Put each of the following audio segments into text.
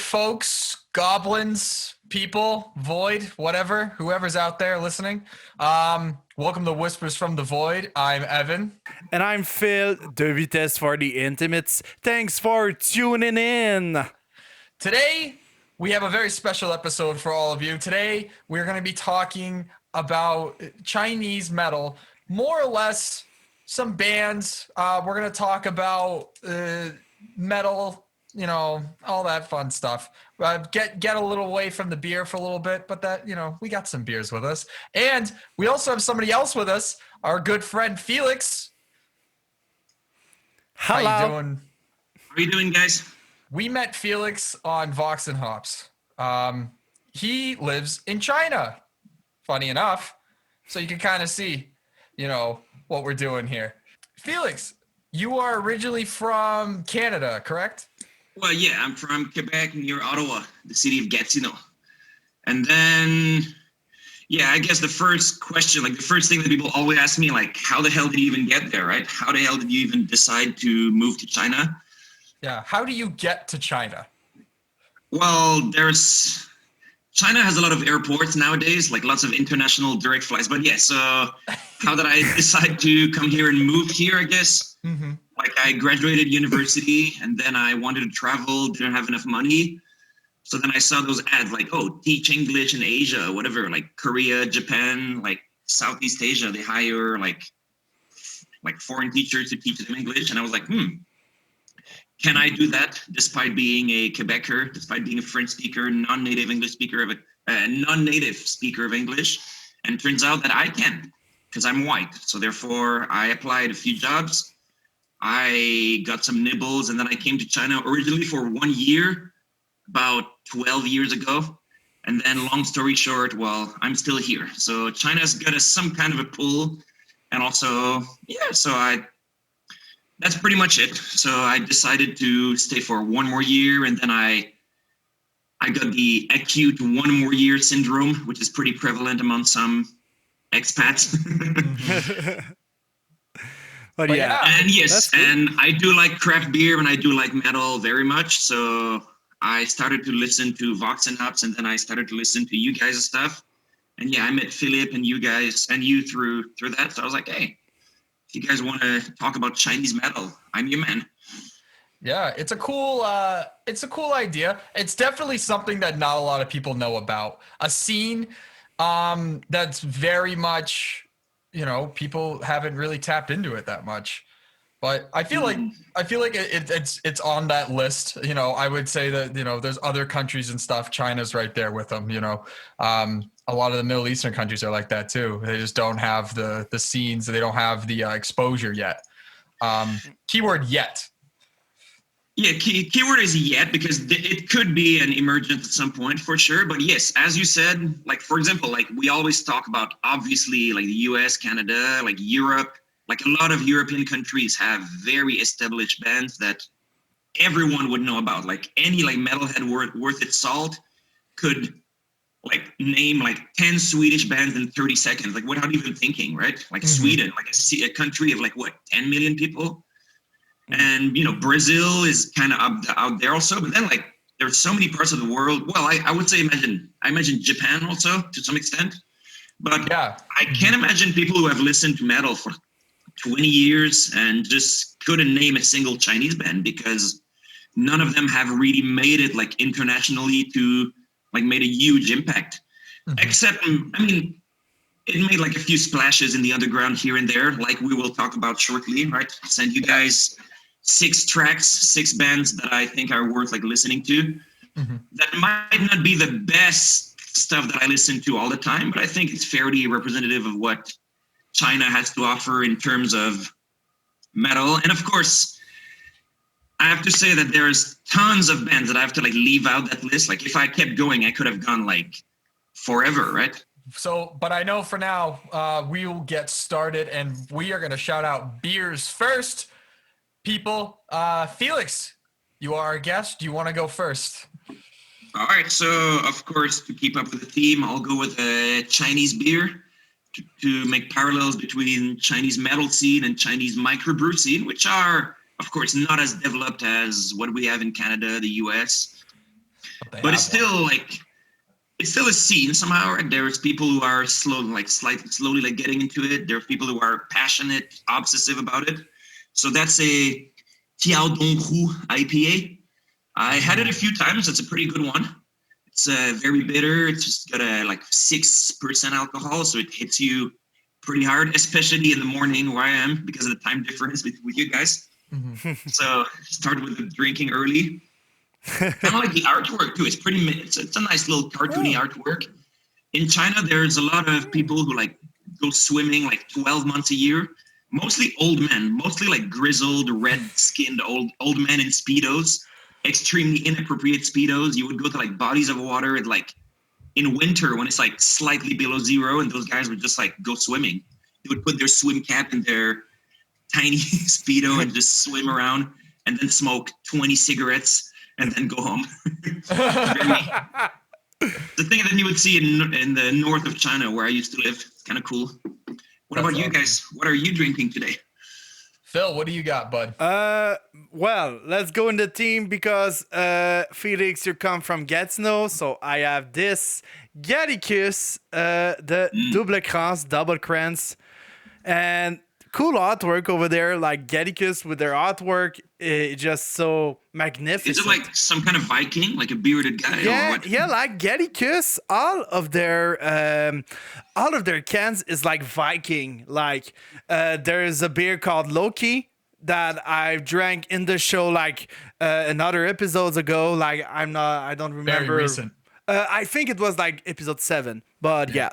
folks, goblins, people, void, whatever, whoever's out there listening. Welcome to Whispers from the Void. I'm Evan. And I'm Phil, de Vitesse for the Intimates. Thanks for tuning in. Today, we have a very special episode for all of you. Today, we're going to be talking about Chinese metal, more or less some bands. We're going to talk about metal, you know, all that fun stuff. Get a little away from the beer for a little bit, but that, you know, we got some beers with us. And we also have somebody else with us, our good friend Felix. Hello. How you doing? How are you doing, guys? We met Felix on Vox and Hops. He lives in China, funny enough. So you can kind of see, you know, what we're doing here. Felix, you are originally from Canada, correct? Well, yeah, I'm from Quebec, near Ottawa, the city of Gatineau. And then, yeah, I guess the first question, like the first thing that people always ask me, like, how the hell did you even get there, right? How the hell did you even decide to move to China? Yeah, how do you get to China? Well, China has a lot of airports nowadays, like lots of international direct flights. But yeah, so how did I decide to come here and move here, I guess? Mm-hmm. Like I graduated university and then I wanted to travel, didn't have enough money. So then I saw those ads like, oh, teach English in Asia, whatever, like Korea, Japan, like Southeast Asia. They hire like foreign teachers to teach them English. And I was like, can I do that despite being a Quebecer, despite being a French speaker, non-native speaker of English? And it turns out that I can because I'm white. So therefore I applied a few jobs. I got some nibbles and then I came to China originally for 1 year, about 12 years ago. And then long story short, well, I'm still here. So China's got some kind of a pull. And also, yeah, that's pretty much it. So I decided to stay for 1 more year and then I got the acute 1 more year syndrome, which is pretty prevalent among some expats. But yeah. And yes, and I do like craft beer and I do like metal very much. So I started to listen to Vox and Hops and then I started to listen to you guys' stuff. And yeah, I met Philip and you guys and you through that. So I was like, hey, if you guys want to talk about Chinese metal, I'm your man. Yeah, it's a cool idea. It's definitely something that not a lot of people know about. A scene that's very much, you know, people haven't really tapped into it that much. But I feel like it's on that list. You know, I would say that, you know, there's other countries and stuff. China's right there with them, you know. A lot of the Middle Eastern countries are like that too. They just don't have the scenes. They don't have the exposure yet. Keyword yet. Yeah, keyword is yet because it could be an emergence at some point for sure. But yes, as you said, like for example, like we always talk about obviously like the US, Canada, like Europe, like a lot of European countries have very established bands that everyone would know about. Like any like metalhead worth its salt could like name like 10 Swedish bands in 30 seconds, like without even thinking, right? Like Sweden, like a country of like what, 10 million people? And, you know, Brazil is kind of out there also, but then like there's so many parts of the world. Well, I would say I imagine Japan also to some extent, but yeah, I can't imagine people who have listened to metal for 20 years and just couldn't name a single Chinese band because none of them have really made it like internationally to like made a huge impact. Except, I mean, it made like a few splashes in the underground here and there, like we will talk about shortly, right? Send you guys 6 tracks, 6 bands that I think are worth like listening to. That might not be the best stuff that I listen to all the time, but I think it's fairly representative of what China has to offer in terms of metal. And of course, I have to say that there's tons of bands that I have to like leave out that list. Like if I kept going, I could have gone like forever, right? So, but I know for now, we will get started and we are going to shout out beers first. People, Felix, you are our guest. Do you want to go first? All right. So, of course, to keep up with the theme, I'll go with a Chinese beer to make parallels between Chinese metal scene and Chinese microbrew scene, which are, of course, not as developed as what we have in Canada, the US. but it's still like it's still a scene somehow. Right? There's people who are slowly like getting into it. There are people who are passionate, obsessive about it. So that's a Tiao Dong Hu IPA. I had it a few times. It's a pretty good one. It's very bitter. It's just got a 6% alcohol, so it hits you pretty hard, especially in the morning where I am because of the time difference with you guys. Mm-hmm. So start with the drinking early. Kind of like the artwork too. It's a nice little cartoony artwork. In China, there's a lot of people who go swimming 12 months a year. Mostly old men, mostly grizzled, red-skinned old men in Speedos. Extremely inappropriate Speedos. You would go to bodies of water at in winter when it's slightly below zero, and those guys would just go swimming. They would put their swim cap in their tiny Speedo and just swim around and then smoke 20 cigarettes and then go home. The thing that you would see in the north of China where I used to live. It's kind of cool. What about you guys? What are you drinking today? Phil, what do you got, bud? Well, let's go in the team because Felix, you come from Gatineau, so I have this Gallicus, the Double Krans, and cool artwork over there, like Gallicus with their artwork, it's just so magnificent. Is it like some kind of Viking, like a bearded guy? Yeah, or what? yeah, like Gallicus, all of their cans is like Viking. Like there's a beer called Loki that I drank in the show another episodes ago. I don't remember. Very recent. I think it was episode 7, but yeah,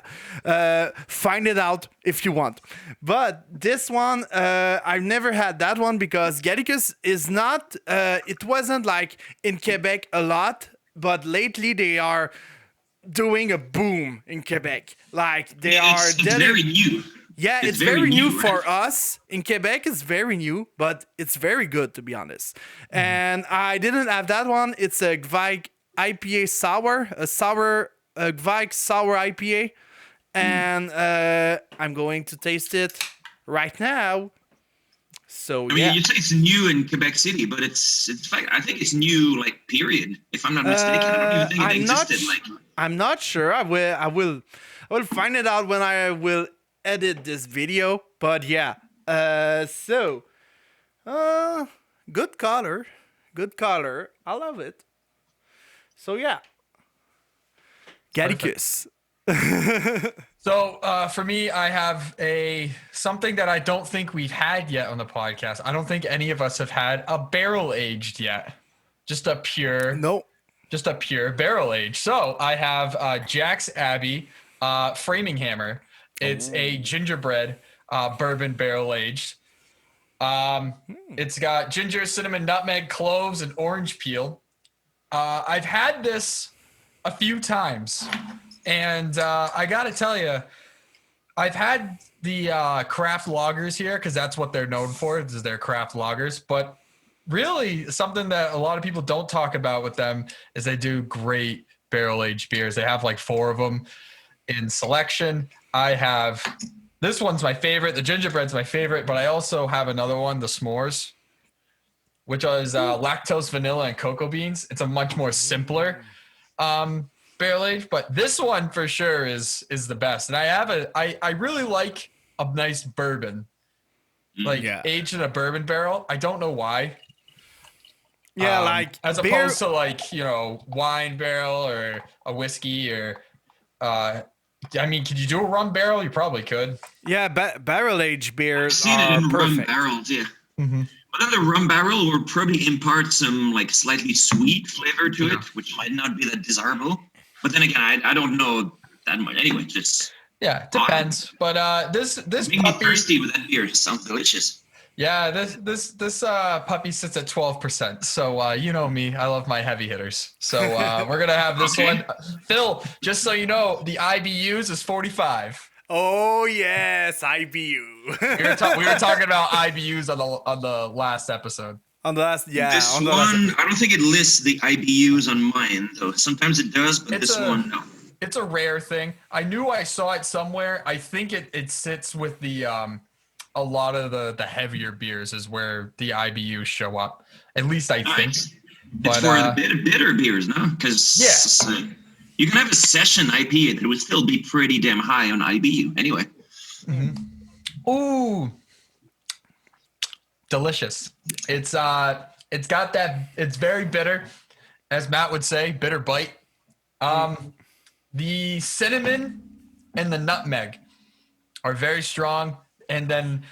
find it out if you want. But this one, I've never had that one because Gallicus is not, it wasn't in Quebec a lot, but lately they are doing a boom in Quebec. It's very new. Yeah, it's very new for us. In Quebec, it's very new, but it's very good, to be honest. Mm-hmm. And I didn't have that one. It's a Gvike IPA sour, a Gvike sour IPA. And I'm going to taste it right now. So, I mean, you say it's new in Quebec City, but it's I think it's new, period. If I'm not mistaken, I don't even think it existed. I'm not sure. I will find it out when I will edit this video. But yeah, good color. I love it. So yeah, Gallicus. So for me, I have something that I don't think we've had yet on the podcast. I don't think any of us have had a barrel aged yet. Just a pure barrel aged. So I have Jack's Abbey Framinghammer. It's a gingerbread bourbon barrel aged. It's got ginger, cinnamon, nutmeg, cloves, and orange peel. I've had this a few times, and I gotta tell you, I've had the craft lagers here because that's what they're known for, is their craft lagers. But really, something that a lot of people don't talk about with them is they do great barrel-aged beers. They have 4 of them in selection. I have, this one's my favorite. The gingerbread's my favorite, but I also have another one, the s'mores, which is lactose, vanilla, and cocoa beans. It's a much more simpler barrel aged, but this one for sure is the best. And I really like a nice bourbon, aged in a bourbon barrel. I don't know why. Yeah, as opposed to wine barrel or a whiskey or I mean, could you do a rum barrel? You probably could. Yeah, barrel aged beers. I've seen it in rum barrels, yeah. Mm-hmm. But then the rum barrel will probably impart some slightly sweet flavor to it, which might not be that desirable. But then again, I don't know that much. Anyway, just depends. But this puppy, me thirsty with that beer. It sounds delicious. Yeah, this puppy sits at 12%. So you know me, I love my heavy hitters. So we're gonna have this one. Phil, just so you know, the IBUs is 45. Oh yes, IBU. we were talking about IBUs on the last episode. This one, I don't think it lists the IBUs on mine though. Sometimes it does, but this one, no. It's a rare thing. I knew I saw it somewhere. I think it sits with the a lot of the heavier beers is where the IBUs show up. At least I think. It's for the bitter beers, no? Because you can have a session IPA that would still be pretty damn high on IBU. Anyway. Mm-hmm. Ooh, delicious. It's got that. It's very bitter, as Matt would say, bitter bite. The cinnamon and the nutmeg are very strong, and then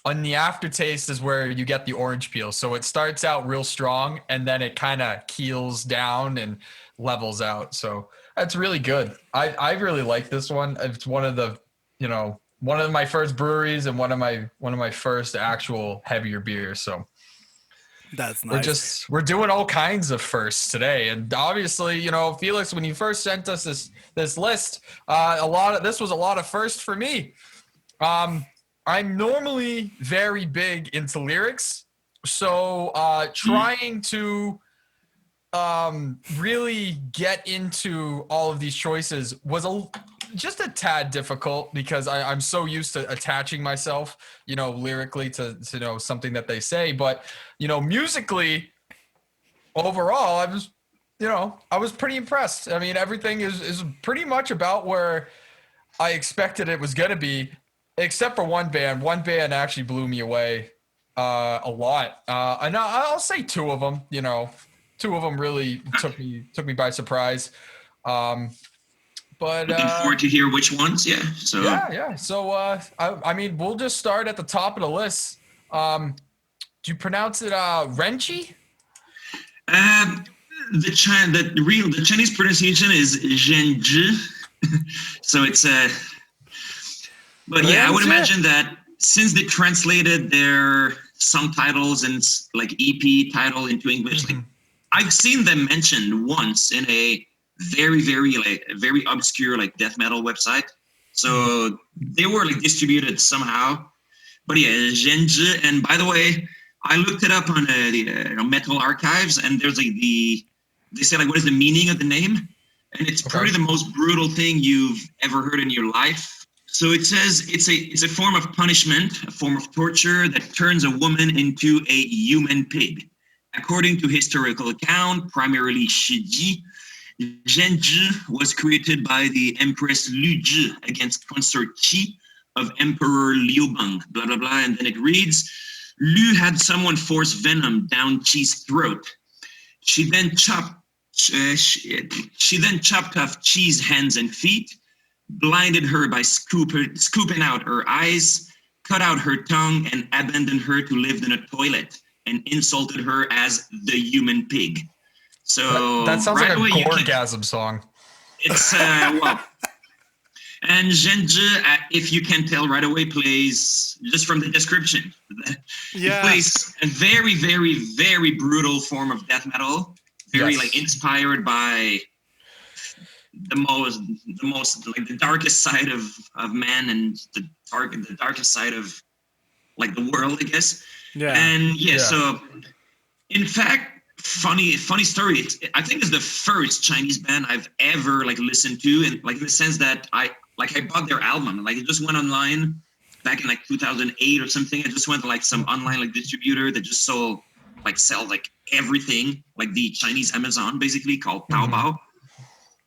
on the aftertaste is where you get the orange peel. So it starts out real strong, and then it kind of keels down and levels out. So that's really good. I really like this one. It's one of the, one of my first breweries and one of my first actual heavier beers. So that's nice. We're doing all kinds of firsts today. And obviously, Felix, when you first sent us this list, this was a lot of firsts for me. I'm normally very big into lyrics, so trying to really get into all of these choices was just a tad difficult because I'm so used to attaching myself, lyrically to something that they say. But, musically, overall, I was pretty impressed. I mean, everything is pretty much about where I expected it was going to be. Except for one band. One band actually blew me away a lot. And I'll say two of them. Two of them really took me by surprise. But looking forward to hear which ones. Yeah. So yeah. So I mean, we'll just start at the top of the list. Do you pronounce it RENCHEI? The Chinese pronunciation is Zhenji. So it's But yeah, I would imagine that since they translated their song titles and like EP title into English, like, I've seen them mentioned once in a very, very obscure like death metal website. So they were like distributed somehow. But yeah, Zhenji. And by the way, I looked it up on the Metal Archives, and there's like they say like what is the meaning of the name, and it's probably the most brutal thing you've ever heard in your life. So it says it's a form of punishment, a form of torture that turns a woman into a human pig. According to historical account, primarily Shiji, Zhenji was created by the Empress Lu Zhi against consort Qi of Emperor Liubang, blah, blah, blah. And then it reads, Lu had someone force venom down Qi's throat. She then chopped off Qi's hands and feet, blinded her by scooping out her eyes, cut out her tongue, and abandoned her to live in a toilet, and insulted her as the human pig. So that sounds like a orgasm song. It's well, and Zhenji, if you can tell right away, plays just from the description. It plays a very, very, very brutal form of death metal. Very like inspired by the most like the darkest side of man and the darkest side of like the world, I guess. So in fact, funny story, I think it's the first Chinese band I've ever like listened to, and like in the sense that I bought their album, like it just went online back in like 2008 or something. I just went to like some online like distributor that just sell like everything, like the Chinese Amazon basically, called Taobao.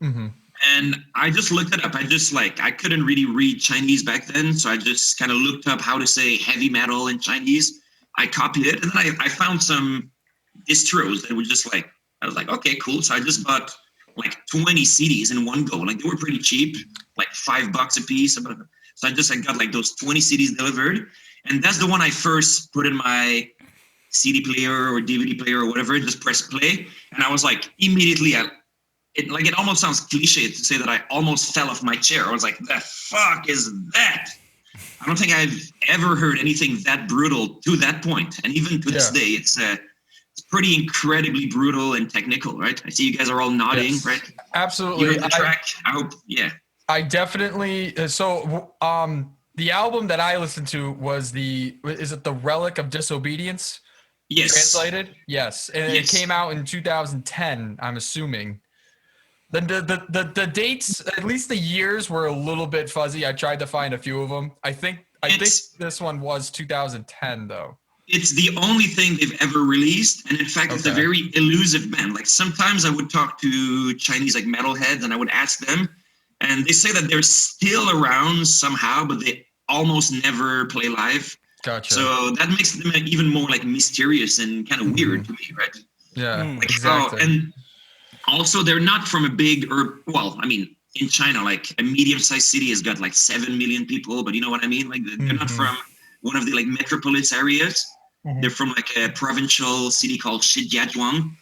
And I just looked it up. I couldn't really read Chinese back then, so I just kind of looked up how to say heavy metal in Chinese. I copied it, and then I found some distros that were just like, I was like, okay, cool. So I just bought like 20 CDs in one go. Like they were pretty cheap, like $5 a piece. So I got like those 20 CDs delivered, and that's the one I first put in my CD player or DVD player or whatever. Just press play, and I was like immediately it almost sounds cliche to say that I almost fell off my chair. I was like, the fuck is that? I don't think I've ever heard anything that brutal to that point. And even to this day, it's pretty incredibly brutal and technical, right? I see you guys are all nodding, right? Absolutely. You know the track? I hope, I definitely, the album that I listened to was is it The Relic of Disobedience? Yes. Translated? Yes. And it came out in 2010, I'm assuming. The dates, at least the years, were a little bit fuzzy. I tried to find a few of them. I think this one was 2010 though. it's the only thing they've ever released, and in fact, it's a very elusive band. Like sometimes I would talk to Chinese like metalheads, and I would ask them, and they say that they're still around somehow, but they almost never play live. Gotcha. So that makes them even more like mysterious and kind of weird to me, right? Yeah, Like exactly. and also they're not from a big I mean, in China, like a medium-sized city has got like 7 million people, but you know what I mean? Like they're not from one of the like metropolis areas. They're from like a provincial city called Shijiazhuang,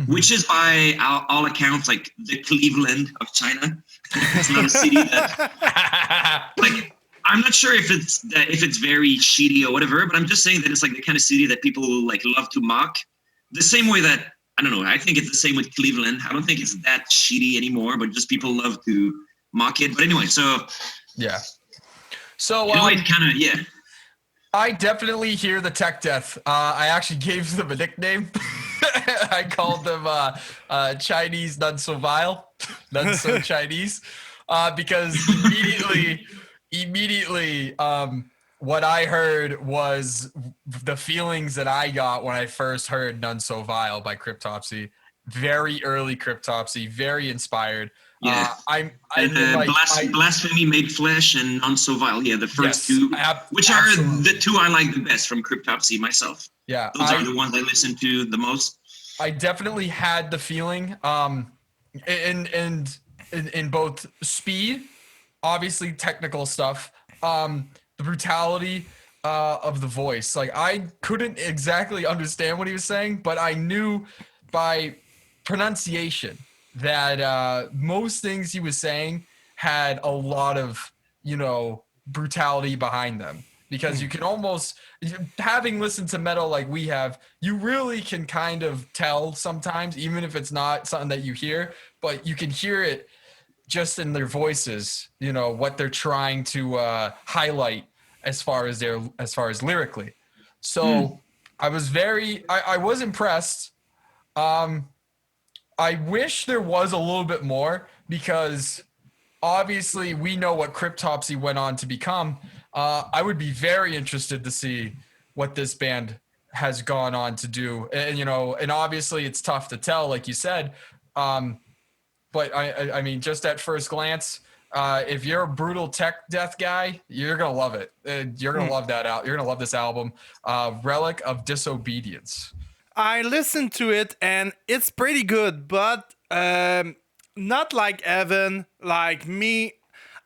which is by all accounts like the Cleveland of China. It's not a city that like I'm not sure if it's very shitty or whatever, but I'm just saying that it's like the kind of city that people like love to mock. The same way that I don't know, I think it's the same with Cleveland. I don't think it's that shitty anymore, but just people love to mock it. But anyway, so yeah. So it kind of I definitely hear the tech death. I actually gave them a nickname. I called them Chinese None So Vile, None So Chinese, because immediately, what I heard was the feelings that I got when I first heard None So Vile by Cryptopsy. Very early Cryptopsy, very inspired. Yeah. Like, Blasphemy Made Flesh and None So Vile. Yeah, the first two, which are the two I like the best from Cryptopsy myself. Yeah, those are the ones I listen to the most. I definitely had the feeling, in both speed, obviously technical stuff, the brutality of the voice. Like I couldn't exactly understand what he was saying, but I knew by pronunciation that most things he was saying had a lot of, brutality behind them, because you can almost, having listened to metal like we have, you really can kind of tell sometimes, even if it's not something that you hear, but you can hear it just in their voices, what they're trying to highlight as far as lyrically. So I was impressed. I wish there was a little bit more, because obviously we know what Cryptopsy went on to become. I would be very interested to see what this band has gone on to do. And obviously it's tough to tell, like you said. But I mean, just at first glance, if you're a brutal tech death guy, you're going to love it. You're going to love that out. You're going to love this album, Relic of Disobedience. I listened to it and it's pretty good, but not like Evan, like me.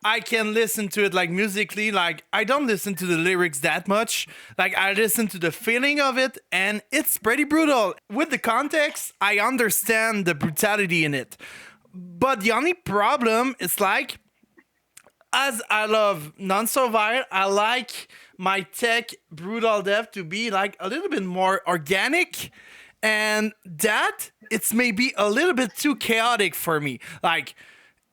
I can listen to it like musically, like I don't listen to the lyrics that much. Like I listen to the feeling of it and it's pretty brutal. With the context, I understand the brutality in it. But the only problem is like, as I love None So Vile, I like my tech brutal death to be like a little bit more organic, and that it's maybe a little bit too chaotic for me. Like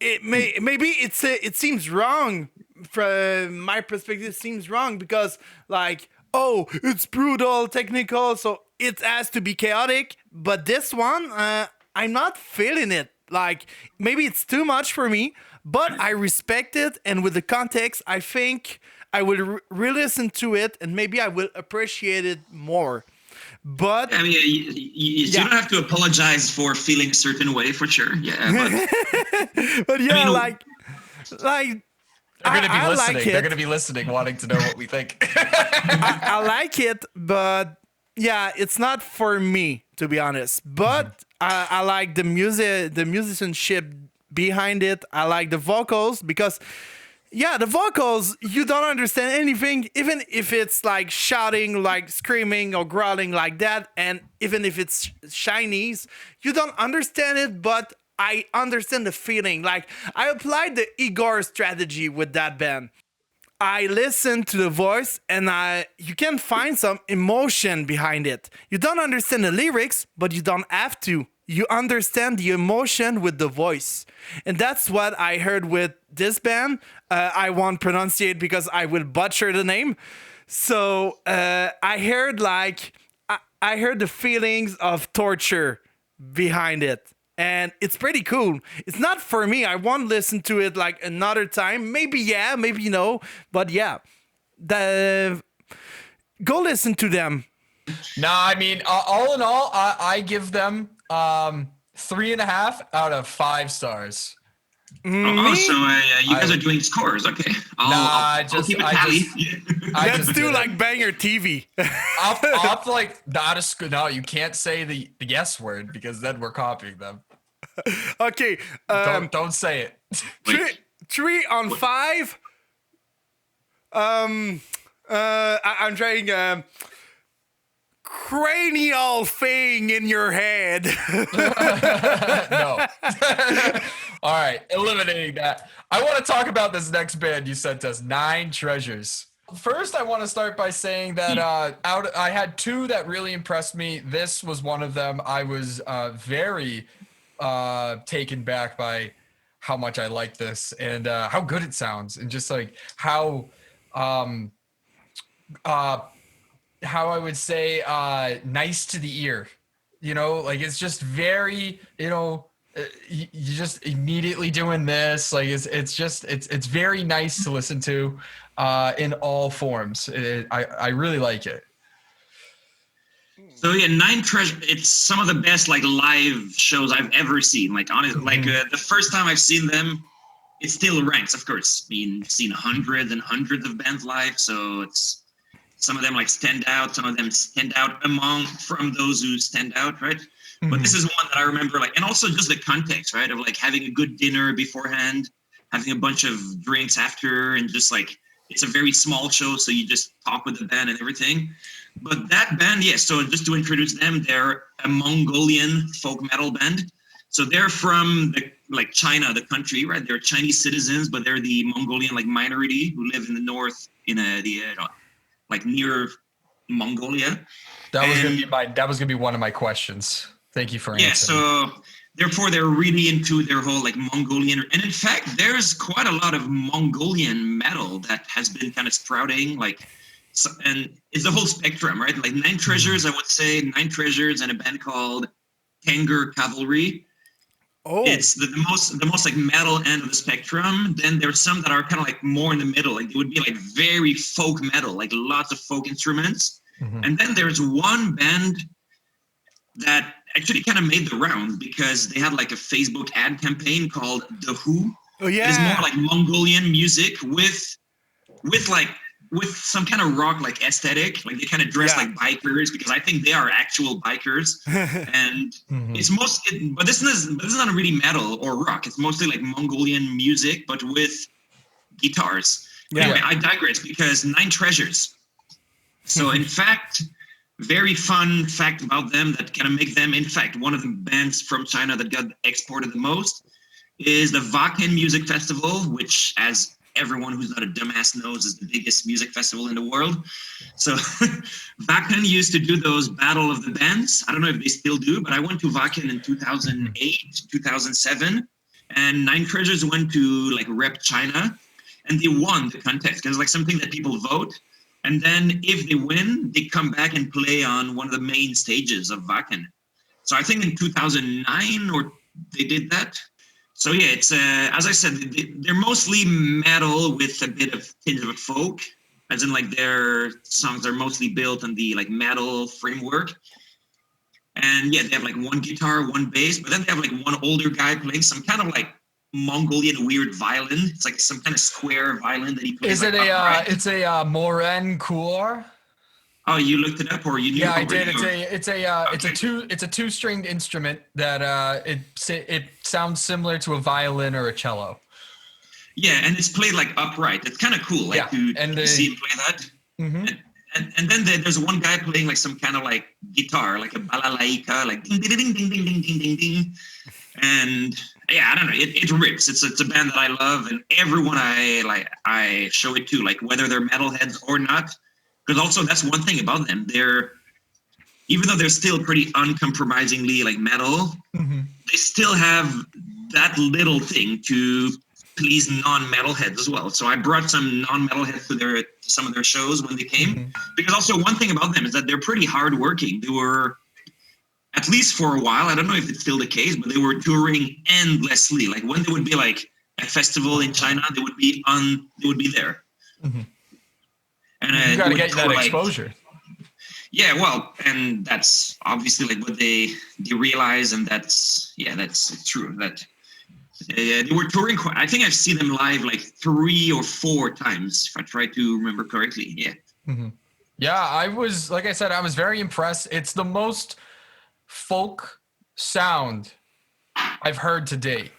it seems wrong from my perspective. It seems wrong because like, oh, it's brutal, technical, so it has to be chaotic. But this one, I'm not feeling it. Like maybe it's too much for me, but I respect it, and with the context, I think I will re-listen to it, and maybe I will appreciate it more. But I mean, you don't have to apologize for feeling a certain way, for sure. Yeah, but yeah, I mean, like they're going to be listening. Like they're going to be listening, wanting to know what we think. I like it, but yeah, it's not for me, to be honest. But I like the music, the musicianship behind it. I like the vocals because, yeah, the vocals, you don't understand anything, even if it's like shouting, like screaming or growling like that. And even if it's Chinese, you don't understand it, but I understand the feeling. Like I applied the Igor strategy with that band. I listen to the voice and you can find some emotion behind it. You don't understand the lyrics, but you don't have to. You understand the emotion with the voice. And that's what I heard with this band. I won't pronounce it because I will butcher the name. So I heard I heard the feelings of torture behind it. And it's pretty cool. It's not for me. I won't listen to it like another time. Maybe yeah, maybe no. But yeah, go listen to them. No, I mean, all in all, I give them 3.5 out of 5 stars. Oh, so you guys I- are doing scores. Okay. I I'll keep a tally. Let's do did like it. Banger TV. Off like not a school. No, you can't say the yes word because then we're copying them. Okay. Don't say it. Wait. 3 on 5. I'm trying cranial thing in your head. No. All right, eliminating that. I want to talk about this next band you sent us, 9 Treasures. First, I want to start by saying that I had 2 that really impressed me. This was one of them. I was very taken back by how much I like this and how good it sounds, and just like how I would say nice to the ear. You know, like it's just very, you know, you just immediately doing this. Like it's very nice to listen to in all forms. I really like it. So yeah, 9 Treasure. It's some of the best like live shows I've ever seen. Like honestly, the first time I've seen them, it still ranks. Of course, I've seen hundreds and hundreds of bands live, so it's some of them like stand out. Some of them stand out from those who stand out, right? Mm-hmm. But this is one that I remember, like, and also just the context, right, of like having a good dinner beforehand, having a bunch of drinks after, and just like it's a very small show, so you just talk with the band and everything. But that band, so just to introduce them, they're a Mongolian folk metal band. So they're from China, the country, right? They're Chinese citizens, but they're the Mongolian like minority who live in the north, in near Mongolia. That was gonna be one of my questions. Thank you for answering. Yeah, so therefore they're really into their whole like Mongolian, and in fact, there's quite a lot of Mongolian metal that has been kind of sprouting, and it's the whole spectrum, right? Like 9 Treasures, I would say 9 Treasures and a band called Tanger Cavalry. Oh, it's the most like metal end of the spectrum. Then there's some that are kind of like more in the middle, like it would be like very folk metal, like lots of folk instruments. Mm-hmm. And then there's one band that actually kind of made the round because they had like a Facebook ad campaign called The Who. Oh yeah, it's more like Mongolian music with some kind of rock like aesthetic, like they kind of dress like bikers because I think they are actual bikers, and it's but this is not really metal or rock. It's mostly like Mongolian music, but with guitars. Yeah. Anyway, I digress because 9 Treasures. So in fact, very fun fact about them that kind of make them, in fact, one of the bands from China that got exported the most is the Wacken Music Festival, which, as everyone who's not a dumbass knows, is the biggest music festival in the world. So Wacken used to do those Battle of the Bands. I don't know if they still do, but I went to Wacken in 2008, 2007, and 9 Treasures went to like rep China, and they won the contest because it's like something that people vote. And then if they win, they come back and play on one of the main stages of Wacken. So I think in 2009 or they did that. So yeah, it's as I said, they're mostly metal with a bit of tinge of folk, as in like their songs are mostly built on the like metal framework. And yeah, they have like one guitar, one bass, but then they have like one older guy playing some kind of like Mongolian weird violin. It's like some kind of square violin that he plays. Is it it's a Moren Kuor? Oh, you looked it up, or you knew? Yeah, I did. It's a 2-stringed instrument that it sounds similar to a violin or a cello. Yeah, and it's played like upright. It's kind of cool, like to see him play that. Mm-hmm. And then there's one guy playing like some kind of like guitar, like a balalaika, like ding ding ding ding ding ding ding ding ding. And yeah, I don't know. It rips. It's a band that I love, and everyone I show it to, like whether they're metalheads or not. Because also that's one thing about them. Even though they're still pretty uncompromisingly like metal, they still have that little thing to please non-metalheads as well. So I brought some non-metalheads to some of their shows when they came. Because also one thing about them is that they're pretty hardworking. They were, at least for a while, I don't know if it's still the case, but they were touring endlessly. Like when there would be like a festival in China, they would be there. Mm-hmm. And you got to get that exposure. Yeah, well, and that's obviously like what they realize, and that's true. That they were touring. I think I've seen them live like 3 or 4 times, if I try to remember correctly. Yeah. Mm-hmm. Yeah, I was, like I said, I was very impressed. It's the most folk sound I've heard to date.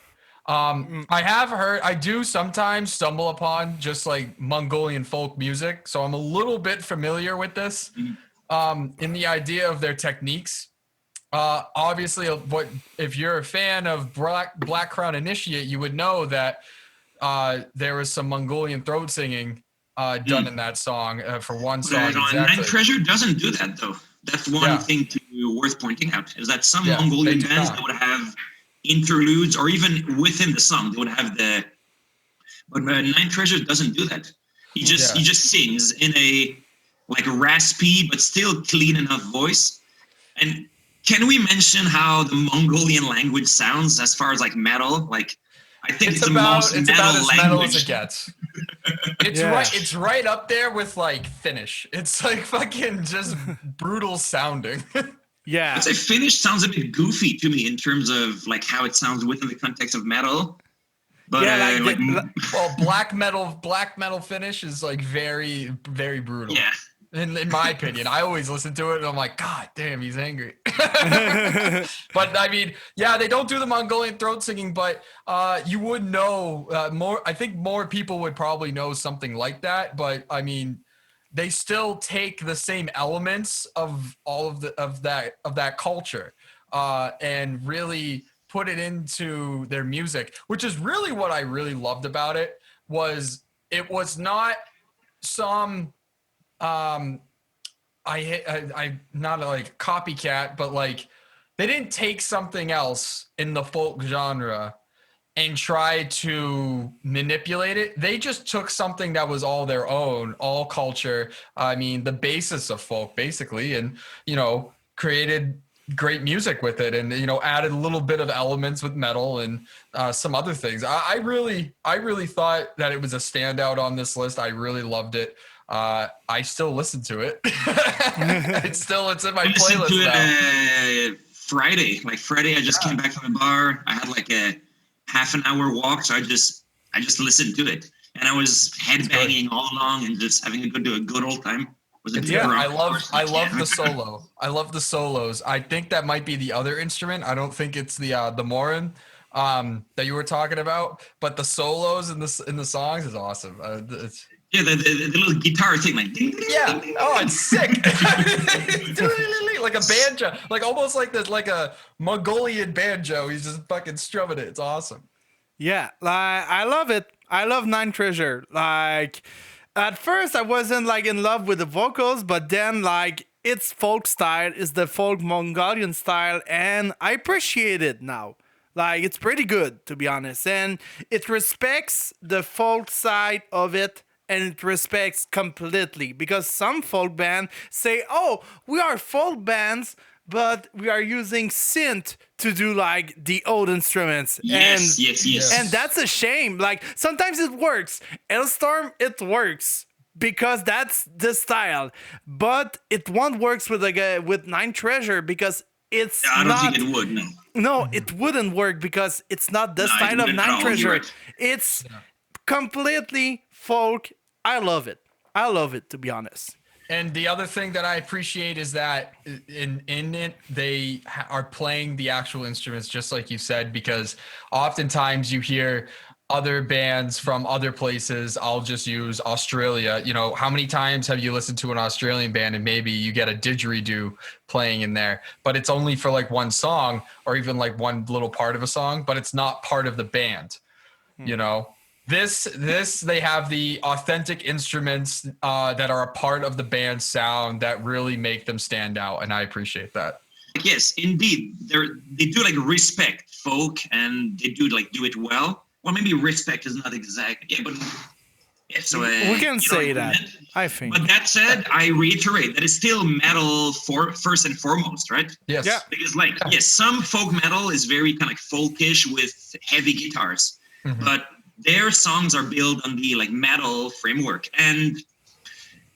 I do sometimes stumble upon just like Mongolian folk music, so I'm a little bit familiar with this. In the idea of their techniques. Obviously, if you're a fan of Black Crown Initiate, you would know that there was some Mongolian throat singing done in that song for one song. Exactly. Nine Treasure doesn't do that, though. That's one thing worth pointing out, is that some Mongolian bands that would have interludes, or even within the song, they would have but Nine Treasure doesn't do that. He just sings in a like raspy but still clean enough voice. And can we mention how the Mongolian language sounds as far as like metal? Like, I think it's about as metal as it gets. It's right up there with like Finnish. It's like fucking just brutal sounding. Yeah, I'd say Finnish sounds a bit goofy to me in terms of like how it sounds within the context of metal. But black metal Finnish is like very, very brutal. Yeah. In my opinion, I always listen to it and I'm like, God damn, he's angry. But I mean, yeah, they don't do the Mongolian throat singing, but you would know more. I think more people would probably know something like that. But I mean, they still take the same elements of all of that culture and really put it into their music, which is really what I really loved about it. It was not some. I'm not like copycat, but like they didn't take something else in the folk genre and try to manipulate it. They just took something that was all their own, all culture. I mean, the basis of folk basically, and, created great music with it, and, added a little bit of elements with metal and some other things. I really thought that it was a standout on this list. I really loved it. I still listen to it. It's in my playlist now. Friday, I just came back from the bar. I had like a half an hour walk, so I just listened to it, and I was headbanging all along and just having a good old time. I love the solo. I love the solos. I think that might be the other instrument. I don't think it's the morin that you were talking about, but the solos in the songs is awesome. Yeah, the little guitar thing, like ding, ding, yeah. Ding, ding, oh, it's sick. Like a banjo, like almost like a Mongolian banjo. He's just fucking strumming it. It's awesome. Yeah, I love it. I love Nine Treasure. Like, at first I wasn't like in love with the vocals, but then like its folk style is the folk Mongolian style, and I appreciate it now. Like, it's pretty good, to be honest, and it respects the folk side of it. And it respects completely, because some folk bands say, oh, we are folk bands, but we are using synth to do like the old instruments. Yes. And that's a shame. Like, sometimes it works. Elstorm, it works because that's the style, but it won't work with Nine Treasure because it's I don't think it would. No, it wouldn't work because it's not the style of Nine Treasure. Right. It's completely folk. I love it, to be honest. And the other thing that I appreciate is that in it, they are playing the actual instruments, just like you said, because oftentimes you hear other bands from other places. I'll just use Australia. How many times have you listened to an Australian band and maybe you get a didgeridoo playing in there, but it's only for like one song or even like one little part of a song, but it's not part of the band, This they have the authentic instruments that are a part of the band's sound that really make them stand out, and I appreciate that. Yes, indeed. They do like respect folk, and they do it well. Well, maybe respect is not exact, but so we can say that. I think. But that said, I reiterate that it's still metal first and foremost, right? Yes. Yeah. Because some folk metal is very kind of like folkish with heavy guitars, but their songs are built on the like metal framework. And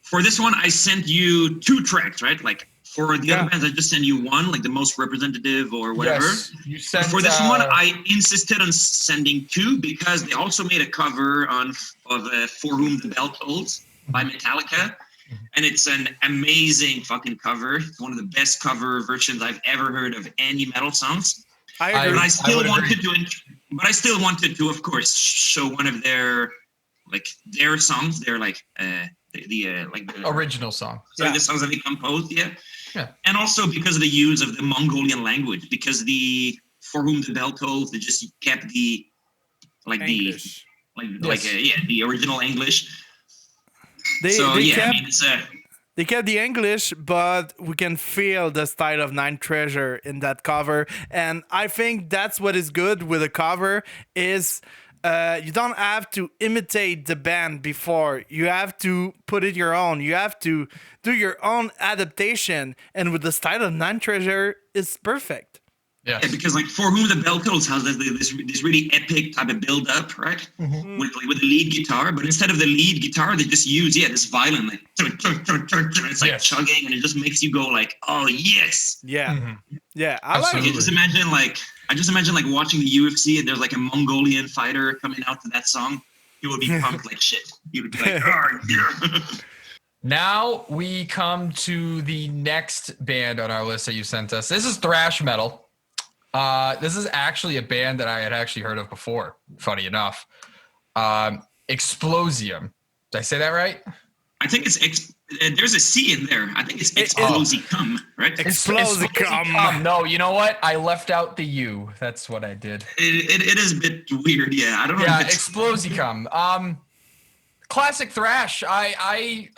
for this one, I sent you 2 tracks, right? Like For the other bands, I just send you one, like the most representative or whatever. Yes, you sent, for this one, I insisted on sending two because they also made a cover of For Whom the Bell Tolls by Metallica. And it's an amazing fucking cover. It's one of the best cover versions I've ever heard of any metal songs. I agree. But I still wanted to, of course, show one of their songs. They're like the original song. So the songs that they composed, yeah. And also because of the use of the Mongolian language, because the For Whom the Bell Tolls, they just kept the English. The original English. They kept the English, but we can feel the style of Nine Treasure in that cover, and I think that's what is good with a cover is. You don't have to imitate the band before. You have to put it your own. You have to do your own adaptation. And with the style of Nine Treasure, it's perfect. Yes. Yeah, because like For Whom the Bell Tolls has this really epic type of build up, right? Mm-hmm. With the lead guitar, but instead of the lead guitar, they just use this violin, like it's like chugging, and it just makes you go like, oh yes, I like it. I just imagine like watching the UFC and there's like a Mongolian fighter coming out to that song. You would be pumped like shit. You would be like, oh yeah. Now we come to the next band on our list that you sent us. This is thrash metal. This is actually a band that I had actually heard of before, funny enough. Explosium. Did I say that right? I think it's there's a C in there. I think it's Explosicum, right? Explosicum. No, you know what? I left out the U. That's what I did. It is a bit weird, yeah. I don't know. Yeah, Explosicum. Classic thrash. I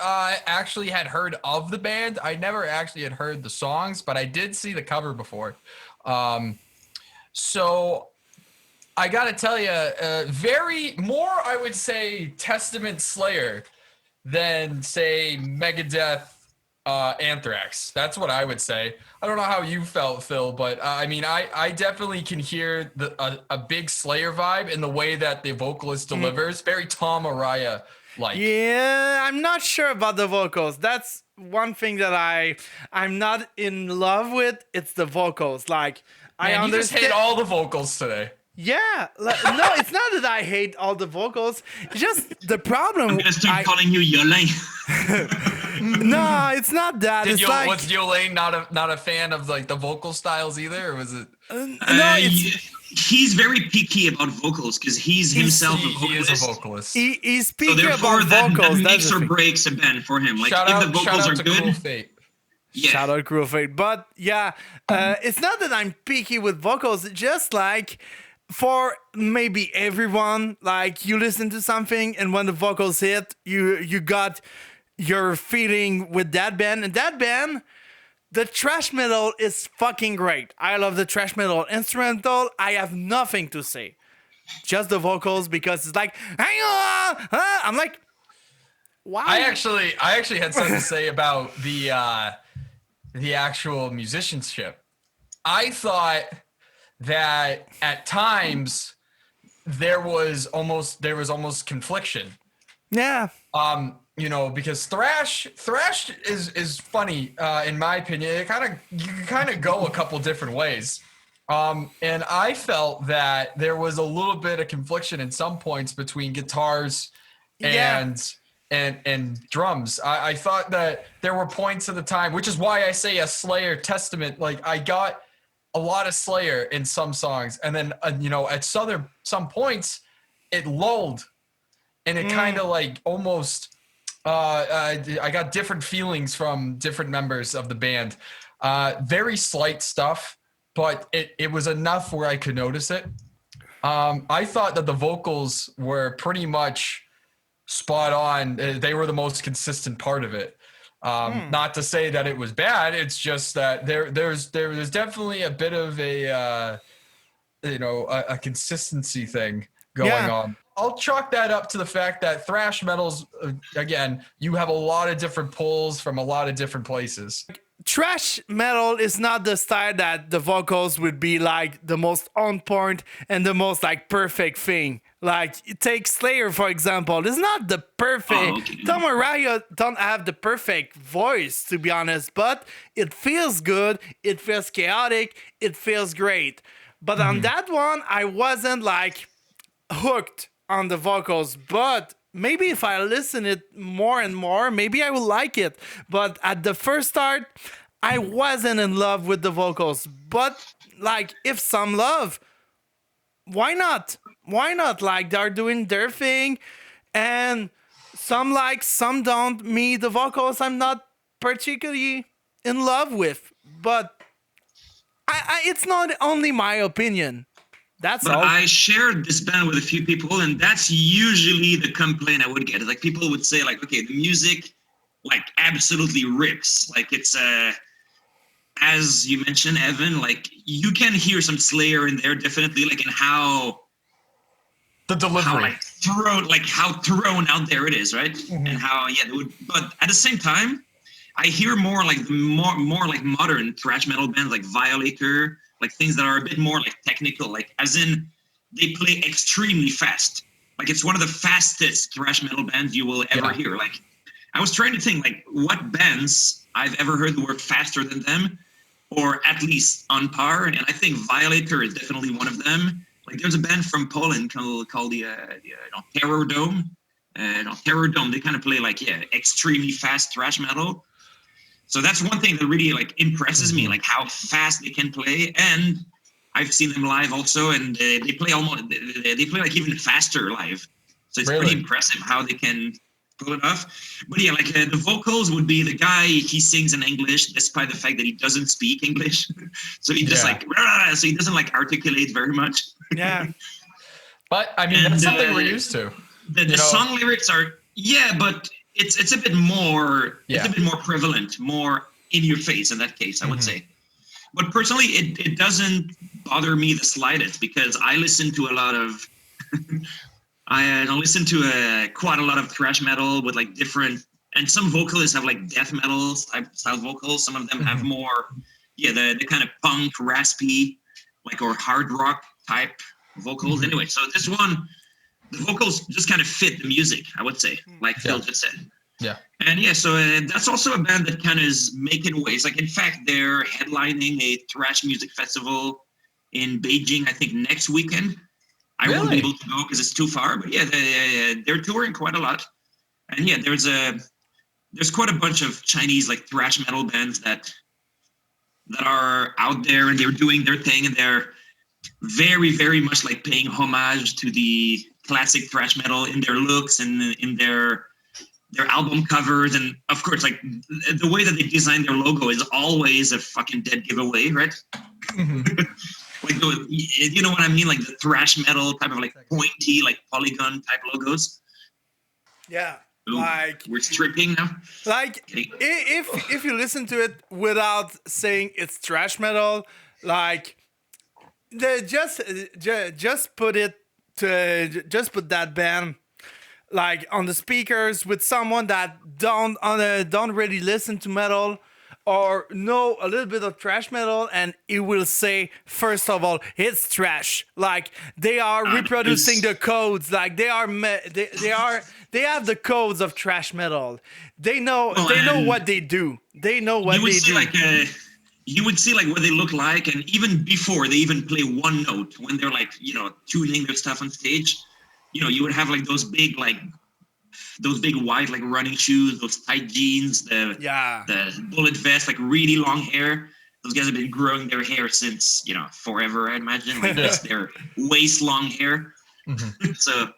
actually had heard of the band. I never actually had heard the songs, but I did see the cover before. So I gotta tell you, I would say Testament Slayer than say Megadeth, Anthrax. That's what I would say. I don't know how you felt, Phil, but I mean, I definitely can hear a big Slayer vibe in the way that the vocalist delivers. Very Tom Araya like. Yeah, I'm not sure about the vocals. That's one thing that I'm not in love with. It's the vocals. Like, Man, I understand. You just hate all the vocals today. Yeah, no, it's not that I hate all the vocals. It's just the problem. I'm gonna start calling you Yolaine. No, it's not that. Was Yolaine not a fan of like the vocal styles either, or was it? No, he's very picky about vocals because he's himself a vocalist. He is a vocalist. He's picky about vocals. That makes or breaks a band for him. Like if the vocals are good. Yeah. Shout out Cruel Fate. But yeah, it's not that I'm picky with vocals. It's just like for maybe everyone, like you listen to something and when the vocals hit, you got your feeling with that band. And that band, the thrash metal is fucking great. I love the thrash metal instrumental. I have nothing to say. Just the vocals because it's like, I'm like, wow. I actually had something to say about the actual musicianship. I thought that at times there was almost confliction. Yeah. Because thrash is funny in my opinion. You can kind of go a couple different ways. And I felt that there was a little bit of confliction in some points between guitars and drums. I thought that there were points at the time, which is why I say a Slayer Testament. Like I got a lot of Slayer in some songs, and then at some points it lulled, and it kind of like almost. I got different feelings from different members of the band. Very slight stuff, but it was enough where I could notice it. I thought that the vocals were pretty much spot on. They were the most consistent part of it. Not to say that it was bad. It's just that there's definitely a bit of a consistency thing going on. I'll chalk that up to the fact that thrash metals, again, you have a lot of different pulls from a lot of different places. thrash metal is not the style that the vocals would be like the most on point and the most like perfect thing. Like take Slayer for example. It's not the perfect. Tom Araya don't have the perfect voice to be honest, but it feels good. It feels chaotic. It feels great. But on that one, I wasn't like hooked on the vocals, but maybe if I listen it more and more, maybe I will like it. But at the first start, I wasn't in love with the vocals. But like, if some love, why not? Why not? Like, they're doing their thing, and some like, some don't. Me, the vocals, I'm not particularly in love with. But it's not only my opinion. That's but all. I shared this band with a few people, and that's usually the complaint I would get. Like people would say, like, okay, the music, like, absolutely rips. Like it's as you mentioned, Evan, like you can hear some Slayer in there, definitely, like in how the delivery, how thrown out there it is, right? And how they would. But at the same time, I hear more like more like modern thrash metal bands like Violator. Like things that are a bit more like technical, like as in they play extremely fast. Like it's one of the fastest thrash metal bands you will ever hear. Like I was trying to think like what bands I've ever heard that were faster than them, or at least on par. And I think Violator is definitely one of them. Like there's a band from Poland called the Terror Dome. Terror Dome. They kind of play like extremely fast thrash metal. So that's one thing that really like impresses me, like how fast they can play. And I've seen them live also, and they play they play like even faster live. So it's pretty impressive how they can pull it off. But yeah, like the vocals would be the guy, he sings in English despite the fact that he doesn't speak English. So he just so he doesn't like articulate very much. Yeah. But I mean, that's something we're used to. The song lyrics are, but it's a bit more it's a bit more prevalent, more in your face in that case, I would say. But personally it doesn't bother me the slightest, because I listen to a lot of I listen to quite a lot of thrash metal with like different, and some vocalists have like death metal style vocals. Some of them have more the kind of punk, raspy, like, or hard rock type vocals. Anyway, so this one, the vocals just kind of fit the music, I would say, like Phil just said. Yeah. And so that's also a band that kind of is making waves. Like, in fact, they're headlining a thrash music festival in Beijing, I think, next weekend. I won't be able to go because it's too far, but they're touring quite a lot. And there's quite a bunch of Chinese like thrash metal bands that are out there, and they're doing their thing, and they're very, very much like paying homage to the classic thrash metal in their looks and in their album covers. And of course, like the way that they design their logo is always a fucking dead giveaway, right? Like, you know what I mean? Like the thrash metal type of like pointy, like polygon type logos. Yeah. Ooh, like we're stripping now. Like if you listen to it without saying it's thrash metal, like just put that band like on the speakers with someone that don't really listen to metal or know a little bit of thrash metal, and it will say, first of all, it's trash. Like they are reproducing the codes. Like they have the codes of thrash metal. They know what they do. They know what they do. You would see like what they look like, and even before they even play one note, when they're like, tuning their stuff on stage, you would have like those big white like running shoes, those tight jeans, the bullet vest, like really long hair. Those guys have been growing their hair since forever, I imagine. Like just their waist long hair. So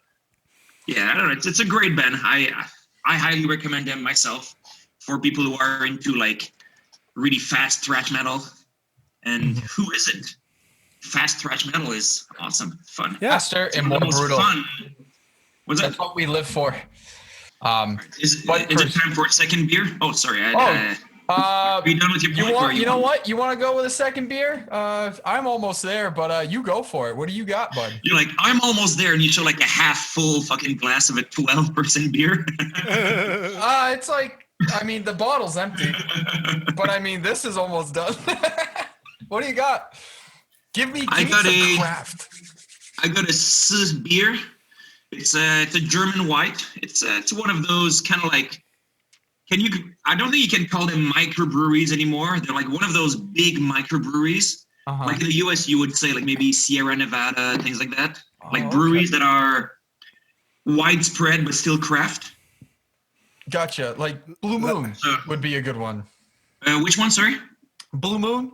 yeah, I don't know. It's a great band. I highly recommend them myself for people who are into like really fast thrash metal. And who isn't? Fast thrash metal is awesome, fun. Faster and more brutal. Fun. What's that? That's what we live for. Is it time for a second beer? Oh, sorry. Are you done with your point? You know what? You want to go with a second beer? I'm almost there, but you go for it. What do you got, bud? You're like, I'm almost there, and you show like a half full fucking glass of a 12% beer. It's like I mean, the bottle's empty, but I mean, this is almost done. What do you got? Give me some craft. I got a Ss beer. It's a German white. It's one of those kind of like, I don't think you can call them microbreweries anymore. They're like one of those big microbreweries. Uh-huh. Like in the US, you would say like maybe Sierra Nevada, things like that. Like breweries that are widespread but still craft. Gotcha. Like Blue Moon would be a good one. Which one, sorry? Blue Moon?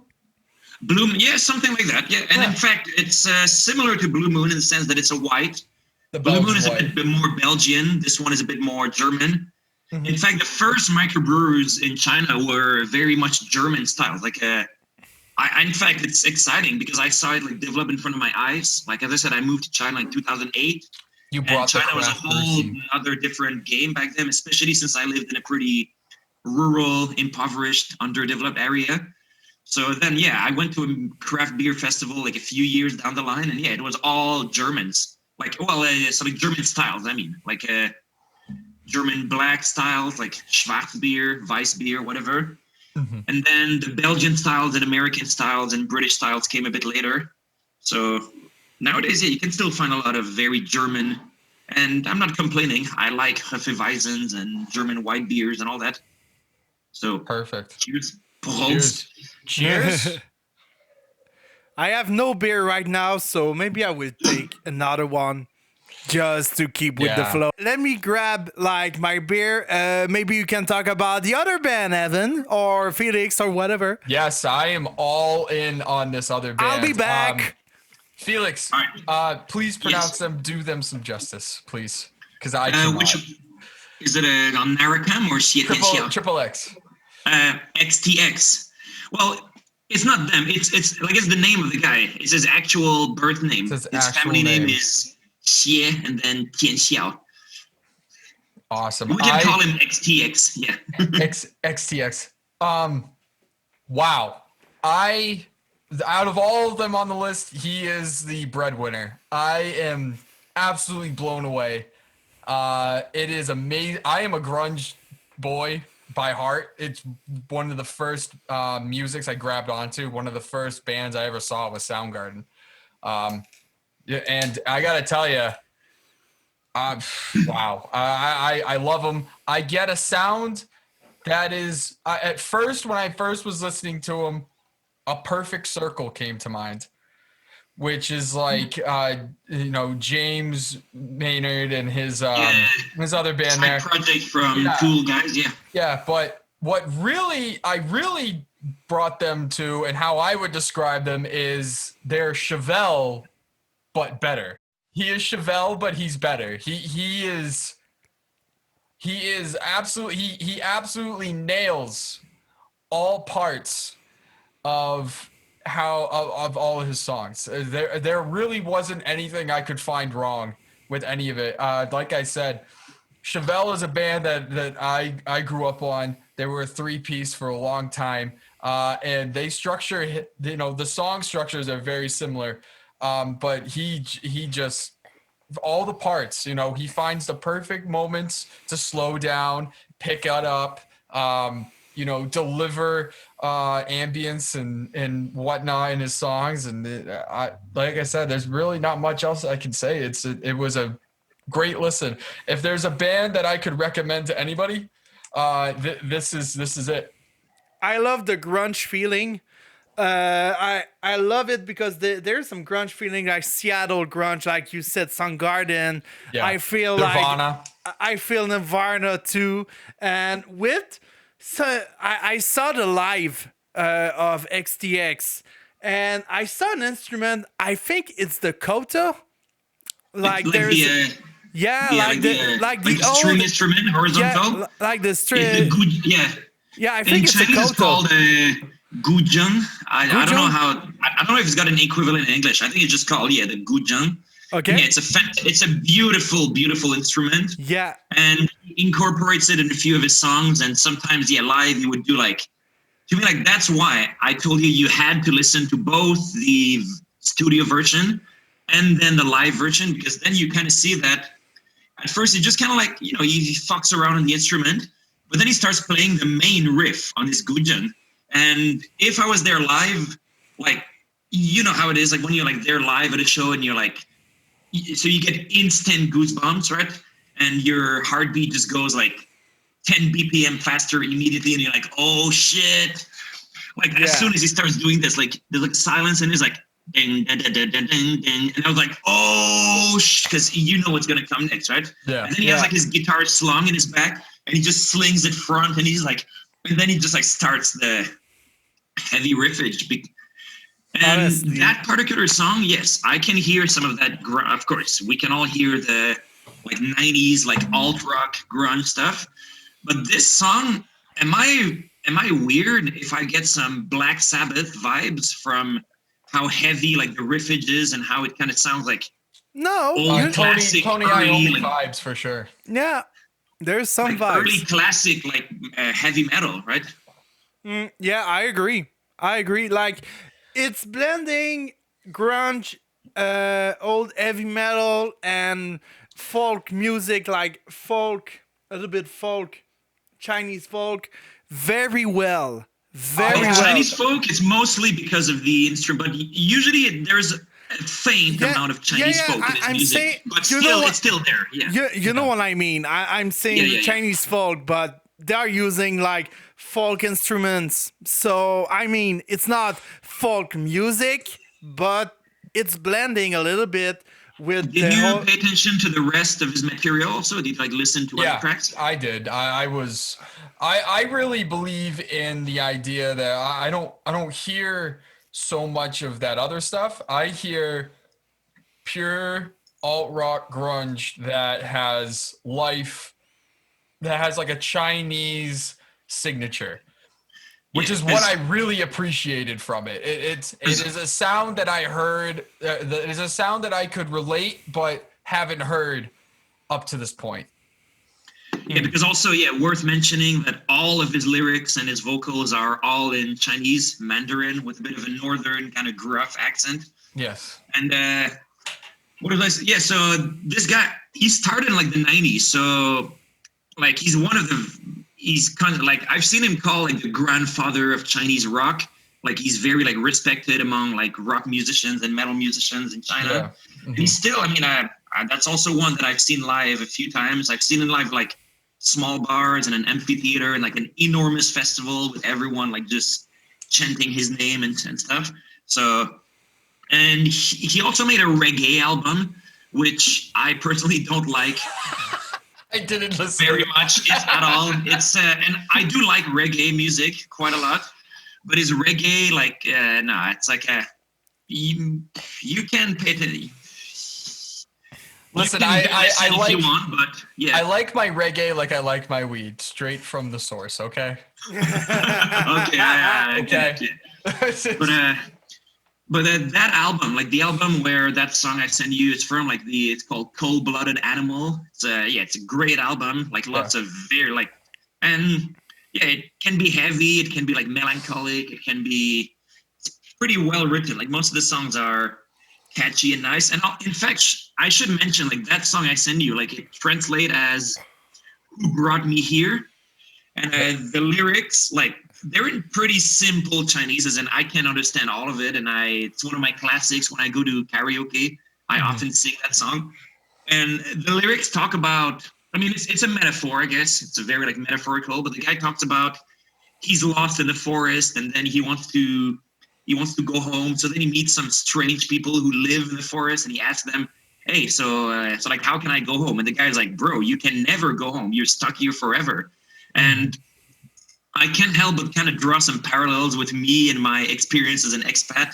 Blue Moon, yeah, something like that. Yeah, and in fact, it's similar to Blue Moon in the sense that it's a white. The Blue Moon is white. a bit more Belgian. This one is a bit more German. Mm-hmm. In fact, the first microbrewers in China were very much German style. Like, in fact, it's exciting because I saw it like develop in front of my eyes. Like as I said, I moved to China in 2008. You brought China was a whole other different game back then, especially since I lived in a pretty rural, impoverished, underdeveloped area. So then, I went to a craft beer festival like a few years down the line, and it was all Germans. Like, German styles. I mean, like German black styles, like Schwarzbier, Weissbier, whatever. Mm-hmm. And then the Belgian styles and American styles and British styles came a bit later. So nowadays, you can still find a lot of very German, and I'm not complaining. I like Hefeweizens and German white beers and all that. So perfect. Cheers. Cheers. I have no beer right now, so maybe I will take another one just to keep with the flow. Let me grab like my beer. Maybe you can talk about the other band, Evan or Felix or whatever. Yes, I am all in on this other band. I'll be back. Felix, please pronounce them. Do them some justice, please, because I which is it on Naracam or Triple X? XTX. Well, it's not them. It's the name of the guy. It's his actual birth name. His family name is Xie and then Tianxiao. Awesome. We can call him XTX. Yeah. XTX. Wow. Out of all of them on the list, he is the breadwinner. I am absolutely blown away. It is amazing. I am a grunge boy by heart. It's one of the first musics I grabbed onto. One of the first bands I ever saw was Soundgarden. And I gotta tell you, wow, I love them. I get a sound that is at first, when I first was listening to them, A Perfect Circle came to mind, which is like James Maynard and his other band there. Project from Cool Guys, Yeah, but what I really brought them to, and how I would describe them, is they're Chevelle, but better. He is Chevelle, but he's better. He absolutely nails all parts of all of his songs. There really wasn't anything I could find wrong with any of it. Like I said, Chevelle is a band that I grew up on. They were a 3-piece for a long time, and they structure, the song structures are very similar, but he just, all the parts, he finds the perfect moments to slow down, pick it up, deliver ambience and whatnot in his songs. And like I said, there's really not much else I can say. It was a great listen. If there's a band that I could recommend to anybody, this is it. I love the grunge feeling. I love it because there's some grunge feeling, like Seattle grunge, like you said, Soundgarden. Yeah. I feel Nirvana. I feel Nirvana too. And I saw the live of XTX, and I saw an instrument. I think it's the koto. Like there's the string old instrument, horizontal. Yeah, like the string. I think it's Chinese a koto. It's called guzheng. I don't know I don't know if it's got an equivalent in English. I think it's just called the guzheng. Okay. Yeah, it's a beautiful instrument. Yeah. And he incorporates it in a few of his songs, and sometimes live he would do to me that's why I told you had to listen to both the studio version and then the live version, because then you kind of see that at first he just kind of he fucks around on the instrument, but then he starts playing the main riff on his gudgeon. And if I was there live, like, you know how it is, like when you're like there live at a show and you're like, so you get instant goosebumps, right? And your heartbeat just goes like 10 BPM faster immediately, and you're like, oh shit. Like as soon as he starts doing this, like there's like silence and he's like, ding, ding, ding, ding, ding, ding. And I was like, oh because you know what's gonna come next, right? Yeah. And then he has like his guitar slung in his back and he just slings it front and he's like, and then he just like starts the heavy riffage. And honestly, that particular song, yes, I can hear some of that. Of course, we can all hear the like 90s, like alt rock grunge stuff. But this song, am I weird if I get some Black Sabbath vibes from how heavy like the riffage is and how it kind of sounds like old classic Tony Iommi vibes for sure. Yeah, there's some like vibes. Early classic like heavy metal, right? Yeah, I agree. Like it's blending grunge, old heavy metal, and folk music, like folk, a little bit folk, Chinese folk, very well. Very well. Chinese folk, it's mostly because of the instrument, but usually there's a faint amount of Chinese folk in his music. Saying, but still, it's still there. Yeah. You know what I mean? I'm saying Chinese folk, but they're using like folk instruments. So, I mean, it's not folk music, but it's blending a little bit with Did you pay attention to the rest of his material also? Did you like listen to other tracks? I did. I really believe in the idea that I don't hear so much of that other stuff. I hear pure alt rock grunge that has life, that has like a Chinese signature, which is what I really appreciated from it. It is a sound that I heard. It is a sound that I could relate, but haven't heard up to this point. Yeah, because also, worth mentioning that all of his lyrics and his vocals are all in Chinese Mandarin with a bit of a northern kind of gruff accent. Yes. And what did I say? Yeah, so this guy, he started in like the 90s. So like he's kind of like, I've seen him called like the grandfather of Chinese rock. Like he's very like respected among like rock musicians and metal musicians in China. Yeah. Mm-hmm. And he's still, I mean, that's also one that I've seen live a few times. I've seen him live like small bars and an amphitheater and like an enormous festival with everyone like just chanting his name and stuff. So, and he also made a reggae album, which I personally don't like. I didn't listen very much at all. It's and I do like reggae music quite a lot, but is reggae like no? It's like you can pay attention. Listen, I like. You want, but yeah, I like my reggae like I like my weed, straight from the source. Okay. Okay. But that album, like the album where that song I sent you, it's from like it's called Cold Blooded Animal. It's a great album. Like lots of very like, and it can be heavy. It can be like melancholic. It can be pretty well written. Like most of the songs are catchy and nice. And in fact, I should mention like that song I sent you, like it translates as "Who Brought Me Here," and the lyrics like. They're in pretty simple Chinese, as in I can't understand all of it, and it's one of my classics. When I go to karaoke, I often sing that song. And the lyrics talk about, I mean, it's a metaphor, I guess. It's a very like metaphorical, but the guy talks about he's lost in the forest, and then he wants to go home. So then he meets some strange people who live in the forest, and he asks them, "Hey, so like, how can I go home?" And the guy's like, "Bro, you can never go home. You're stuck here forever." And I can't help but kind of draw some parallels with me and my experience as an expat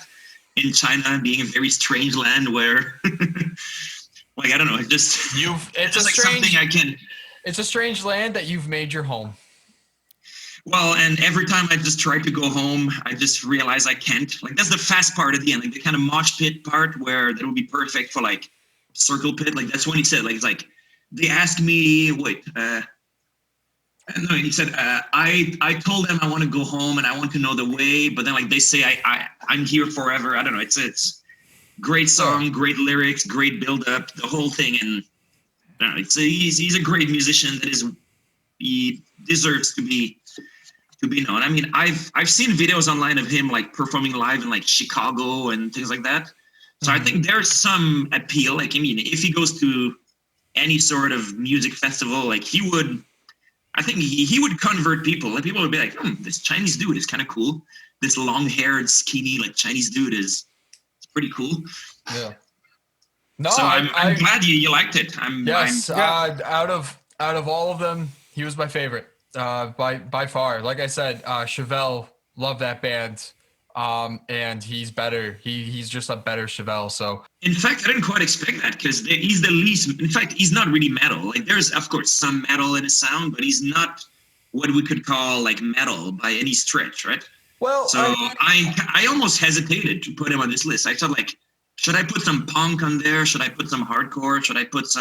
in China, being a very strange land where, like, I don't know, It's a strange land that you've made your home. Well, and every time I just try to go home, I just realize I can't. Like, that's the fast part at the end, like the kind of mosh pit part where that would be perfect for like circle pit. Like that's when he said, like, it's like they asked me, no, he said, I told them I want to go home and I want to know the way, but then like they say I'm here forever. I don't know. It's great song, great lyrics, great build up, the whole thing, and I don't know, he's a great musician that is he deserves to be known. I mean, I've seen videos online of him like performing live in like Chicago and things like that. So I think there's some appeal. Like, I mean, if he goes to any sort of music festival, like I think he would convert people. Like, people would be like, this Chinese dude is kind of cool. This long-haired, skinny, like Chinese dude is pretty cool. Yeah. No, so I'm glad you liked it. Out of all of them, he was my favorite by far. Like I said, Chevelle, love that band. And he's better. He's just a better Chevelle. So in fact, I didn't quite expect that because he's the least. In fact, he's not really metal. Like, there's of course some metal in his sound, but he's not what we could call like metal by any stretch, right? Well, so I almost hesitated to put him on this list. I thought, like, should I put some punk on there? Should I put some hardcore? Should I put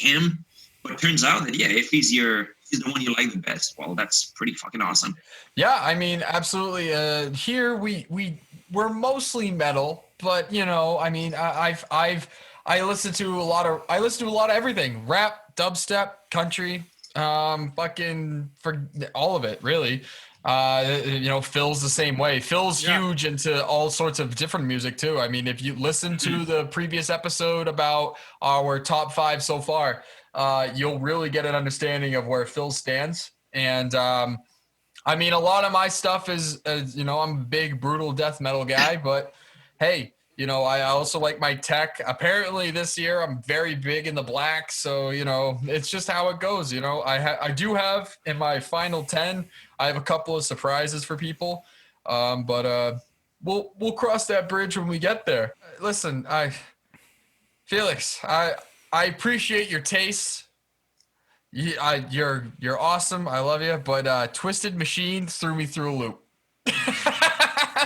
him? But it turns out that if he's the one you like the best, well, that's pretty fucking awesome. Yeah, I mean, absolutely. Here we're mostly metal, but I mean, I listen to a lot of everything: rap, dubstep, country, fucking for all of it, really. Phil's the same way. Phil's huge into all sorts of different music too. I mean, if you listen to the previous episode about our top 5 so far, you'll really get an understanding of where Phil stands. And I mean, a lot of my stuff is, I'm a big brutal death metal guy, but hey, I also like my tech. Apparently this year I'm very big in the black. So, it's just how it goes. I do have in my final 10, I have a couple of surprises for people. But we'll cross that bridge when we get there. Listen, Felix, I appreciate your taste. You're awesome. I love you. But Twisted Machine threw me through a loop.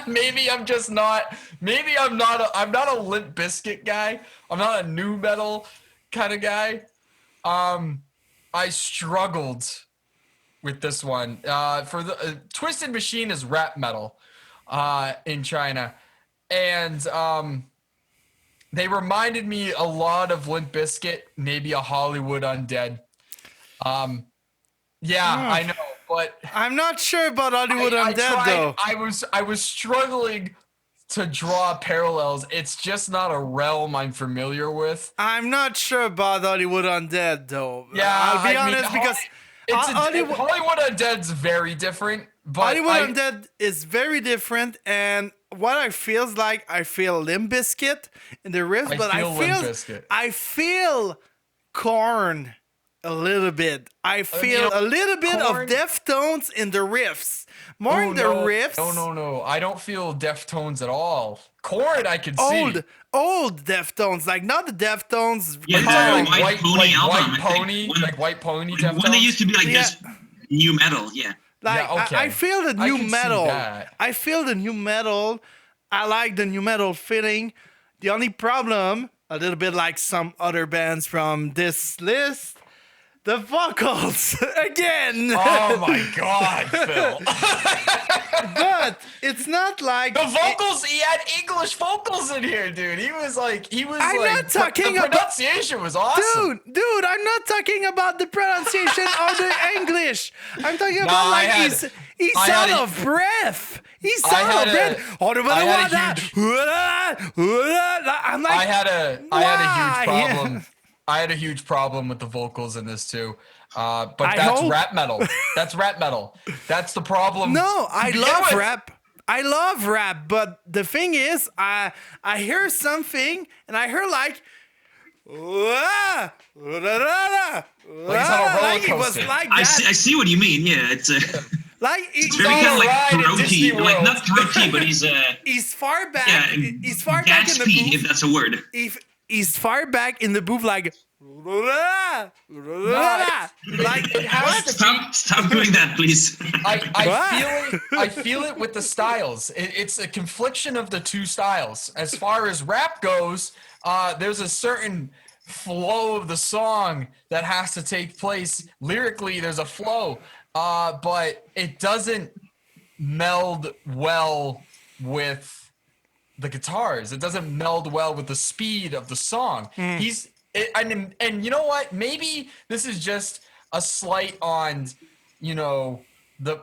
Maybe I'm not a Limp Bizkit guy. I'm not a new metal kind of guy. I struggled with this one. For the Twisted Machine is rap metal in China, and they reminded me a lot of Limp Bizkit, maybe a Hollywood Undead. I know, but I'm not sure about Hollywood Undead though. I was struggling to draw parallels. It's just not a realm I'm familiar with. I'm not sure about Hollywood Undead though. Yeah, I'll be honest because Hollywood Undead's very different. But Hollywood Undead is very different, and what I feel Limp Bizkit in the riffs, but I feel Korn a little bit. I feel a little bit of Deftones in the riffs. More in the riffs. No. I don't feel Deftones at all. Korn, I can see. Old Deftones, like not the Deftones. Yeah, White Pony album. White Pony Deftones. When they used to be like this new metal, yeah. Like, okay. I feel the new metal. I feel the new metal. I like the new metal feeling. The only problem, a little bit like some other bands from this list, the vocals again. Oh my God, Phil. But it's not like the vocals. He had English vocals in here, dude. I'm not talking the pronunciation was awesome. Dude, I'm not talking about the pronunciation or the English. I'm talking about he's out of breath. He's out of breath. I'm like, I had a huge problem. I had a huge problem with the vocals in this too. But that's rap metal. That's rap metal. That's the problem. No, I love rap. I love rap, but the thing is, I hear something and I hear like like it's on a roller coaster. Like I see what you mean. Yeah, it's like it's very kind of like throaty, like not throaty, but he's far back. Yeah, he's far back in the booth. If that's a word. He's far back in the booth, like. Like stop doing that, please. I feel it with the styles. It's a confliction of the two styles. As far as rap goes, there's a certain flow of the song that has to take place. Lyrically, there's a flow, but it doesn't meld well with the guitars. It doesn't meld well with the speed of the song. And you know what? Maybe this is just a slight on, you know, the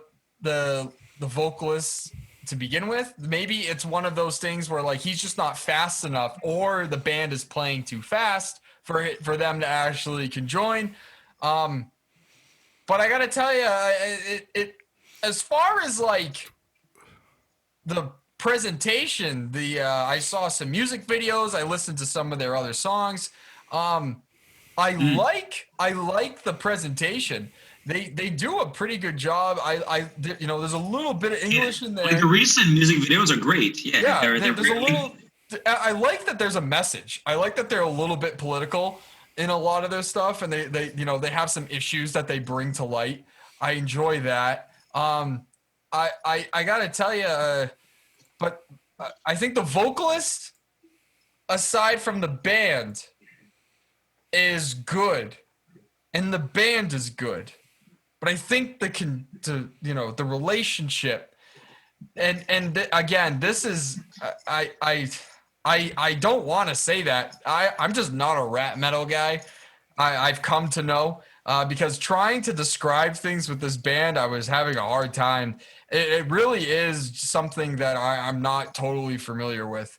vocalist to begin with. Maybe it's one of those things where like he's just not fast enough, or the band is playing too fast for them to actually conjoin. But I gotta tell you, it as far as like the presentation, I saw some music videos, I listened to some of their other songs. I like the presentation. They do a pretty good job. You know, there's a little bit of English in there. Like the recent music videos are great. Yeah, they're there's really... a little. I like that there's a message. I like that they're a little bit political in a lot of their stuff, and they you know, they have some issues that they bring to light. I enjoy that. I gotta tell you, but I think the vocalist, aside from the band, is good, and the band is good. But I think the relationship, and again, this is I don't want to say that. I'm just not a rap metal guy. I've come to know because trying to describe things with this band, I was having a hard time. It really is something that I'm not totally familiar with.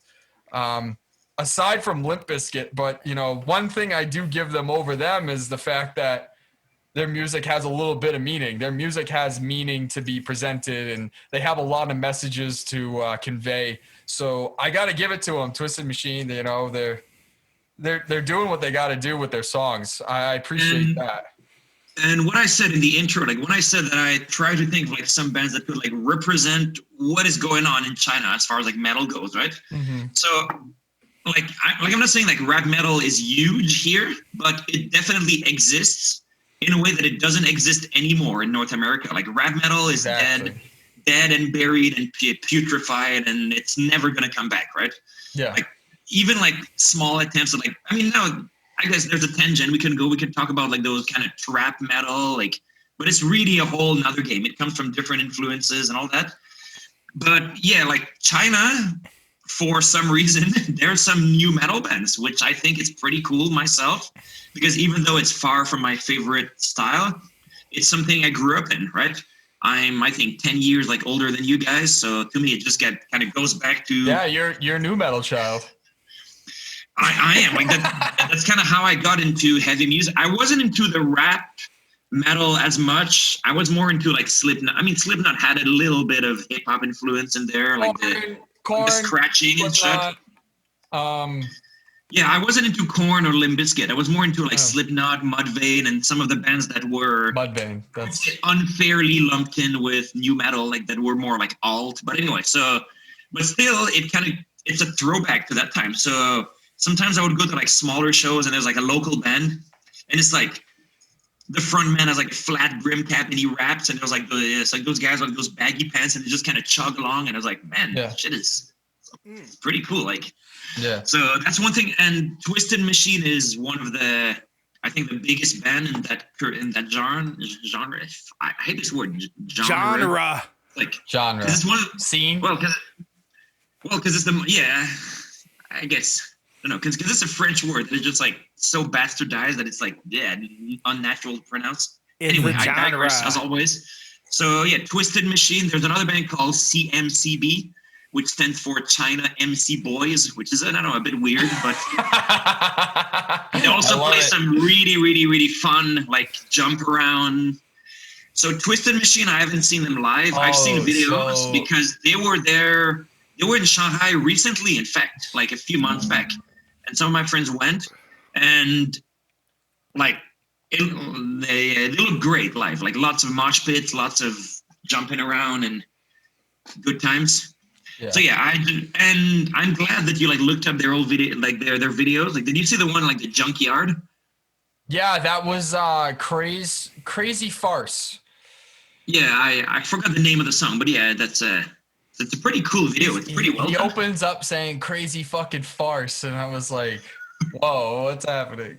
Aside from Limp Bizkit, but you know, one thing I do give them over them is the fact that their music has a little bit of meaning. Their music has meaning to be presented, and they have a lot of messages to convey. So I got to give it to them. Twisted Machine, you know, they're doing what they got to do with their songs. I appreciate that. And what I said in the intro, like when I said that I try to think of like some bands that could like represent what is going on in China as far as like metal goes, right? Mm-hmm. So like I'm not saying like rap metal is huge here, but it definitely exists in a way that it doesn't exist anymore in North America. Like rap metal is dead and buried and putrefied, and it's never going to come back, right? Yeah. Like even like small attempts at like, I mean, now I guess there's a tangent. We can talk about like those kind of trap metal, like, but it's really a whole nother game. It comes from different influences and all that. But yeah, like China, for some reason, there's some new metal bands, which I think is pretty cool myself, because even though it's far from my favorite style, it's something I grew up in, right? I'm, I think, 10 years like older than you guys. So to me, it just kind of goes back to... Yeah, you're a new metal child. I am. Like that's kind of how I got into heavy music. I wasn't into the rap metal as much. I was more into like Slipknot. I mean, Slipknot had a little bit of hip hop influence in there, like the scratching and stuff. Yeah, I wasn't into Korn or Limp Bizkit. I was more into like Slipknot, Mudvayne, and some of the bands that were Mudvayne. That's unfairly lumped in with new metal, like that were more like alt. But anyway, but still, it's a throwback to that time. So sometimes I would go to like smaller shows, and there's like a local band, and it's like the front man has like a flat brim cap and he raps, and there's like it's like those guys with those baggy pants, and they just kind of chug along, and I was like, man, shit is pretty cool. Like, yeah. So that's one thing. And Twisted Machine is one of the, I think, the biggest band in that genre. I hate this word. Genre. Like genre. It's one of, scene. Well, because it's I guess. I don't know, because it's a French word that is just like so bastardized that it's like, unnatural to pronounce. Anyway, I digress as always. So yeah, Twisted Machine. There's another band called CMCB, which stands for China MC Boys, which is, I don't know, a bit weird, but they also play some really, really, really fun, like jump around. So Twisted Machine, I haven't seen them live. I've seen videos because they were there. They were in Shanghai recently, in fact, like a few months back. And some of my friends went, and like they look great live. Like lots of mosh pits, lots of jumping around, and good times. Yeah. So yeah, and I'm glad that you like looked up their old video, like their videos. Like, did you see the one like the Junkyard? Yeah, that was crazy farce. Yeah, I forgot the name of the song, but yeah, it's a pretty cool video. It's pretty well done. He opens up saying "crazy fucking farce," and I was like, "Whoa, what's happening?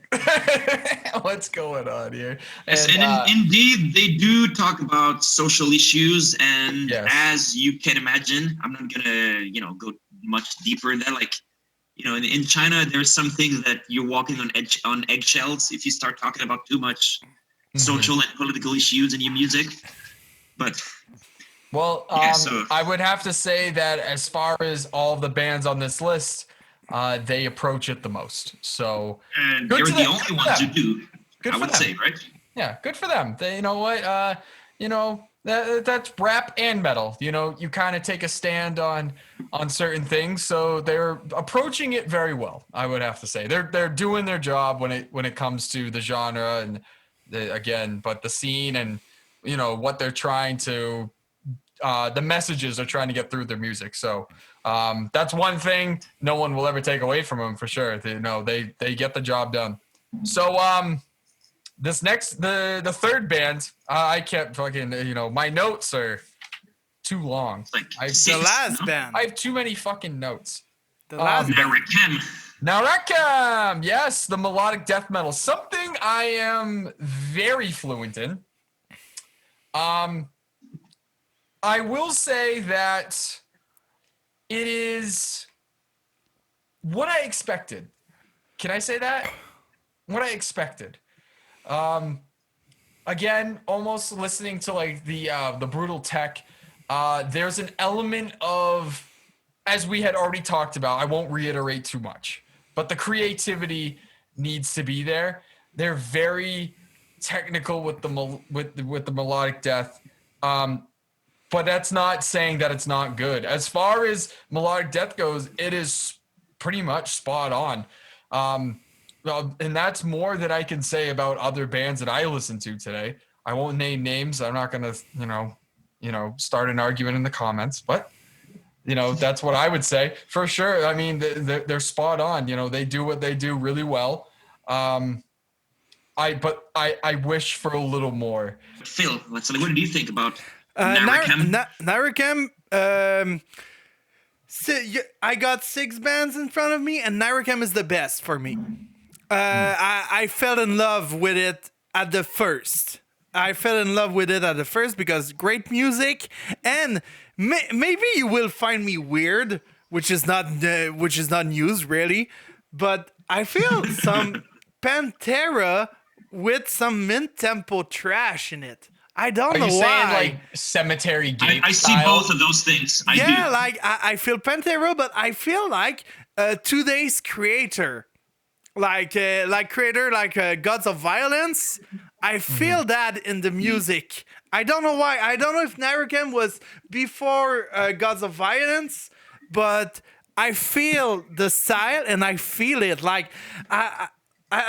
What's going on here?" And indeed, they do talk about social issues, and as you can imagine, I'm not gonna go much deeper in that. Like, in China, there's some things that you're walking on eggshells if you start talking about too much social and political issues in your music. But well, I would have to say that as far as all the bands on this list, they approach it the most. So they're the only ones who do. Good I would say, right? Yeah, good for them. They, you know what, that's rap and metal. You know, you kind of take a stand on certain things, so they're approaching it very well. I would have to say they're doing their job when it comes to the genre and but the scene and what they're trying to, the messages they're trying to get through their music. So that's one thing no one will ever take away from them for sure. They get the job done. So this next, the third band, I kept fucking, my notes are too long. The last band. I have too many fucking notes. The last band. Narekam, yes, the melodic death metal, something I am very fluent in. I will say that it is what I expected. Can I say that? What I expected. Again, almost listening to like the brutal tech. There's an element of, as we had already talked about, I won't reiterate too much, but the creativity needs to be there. They're very technical with the melodic death. But that's not saying that it's not good. As far as melodic death goes, it is pretty much spot on. And that's more than I can say about other bands that I listen to today. I won't name names. I'm not going to, start an argument in the comments, but that's what I would say for sure. I mean, they're spot on. They do what they do really well. I wish for a little more. Phil, what do you think about Narekam? I got 6 bands in front of me, and Narekam is the best for me. I fell in love with it at the first. Because great music, and maybe you will find me weird, which is not news really, but I feel some Pantera with some mid-tempo trash in it. I don't know why. Are you saying like Cemetery Gates? I see both of those things. I feel Pantera, but I feel like today's creator, like Gods of Violence. I feel that in the music. I don't know why. I don't know if Narekam was before Gods of Violence, but I feel the style and I feel it. Like I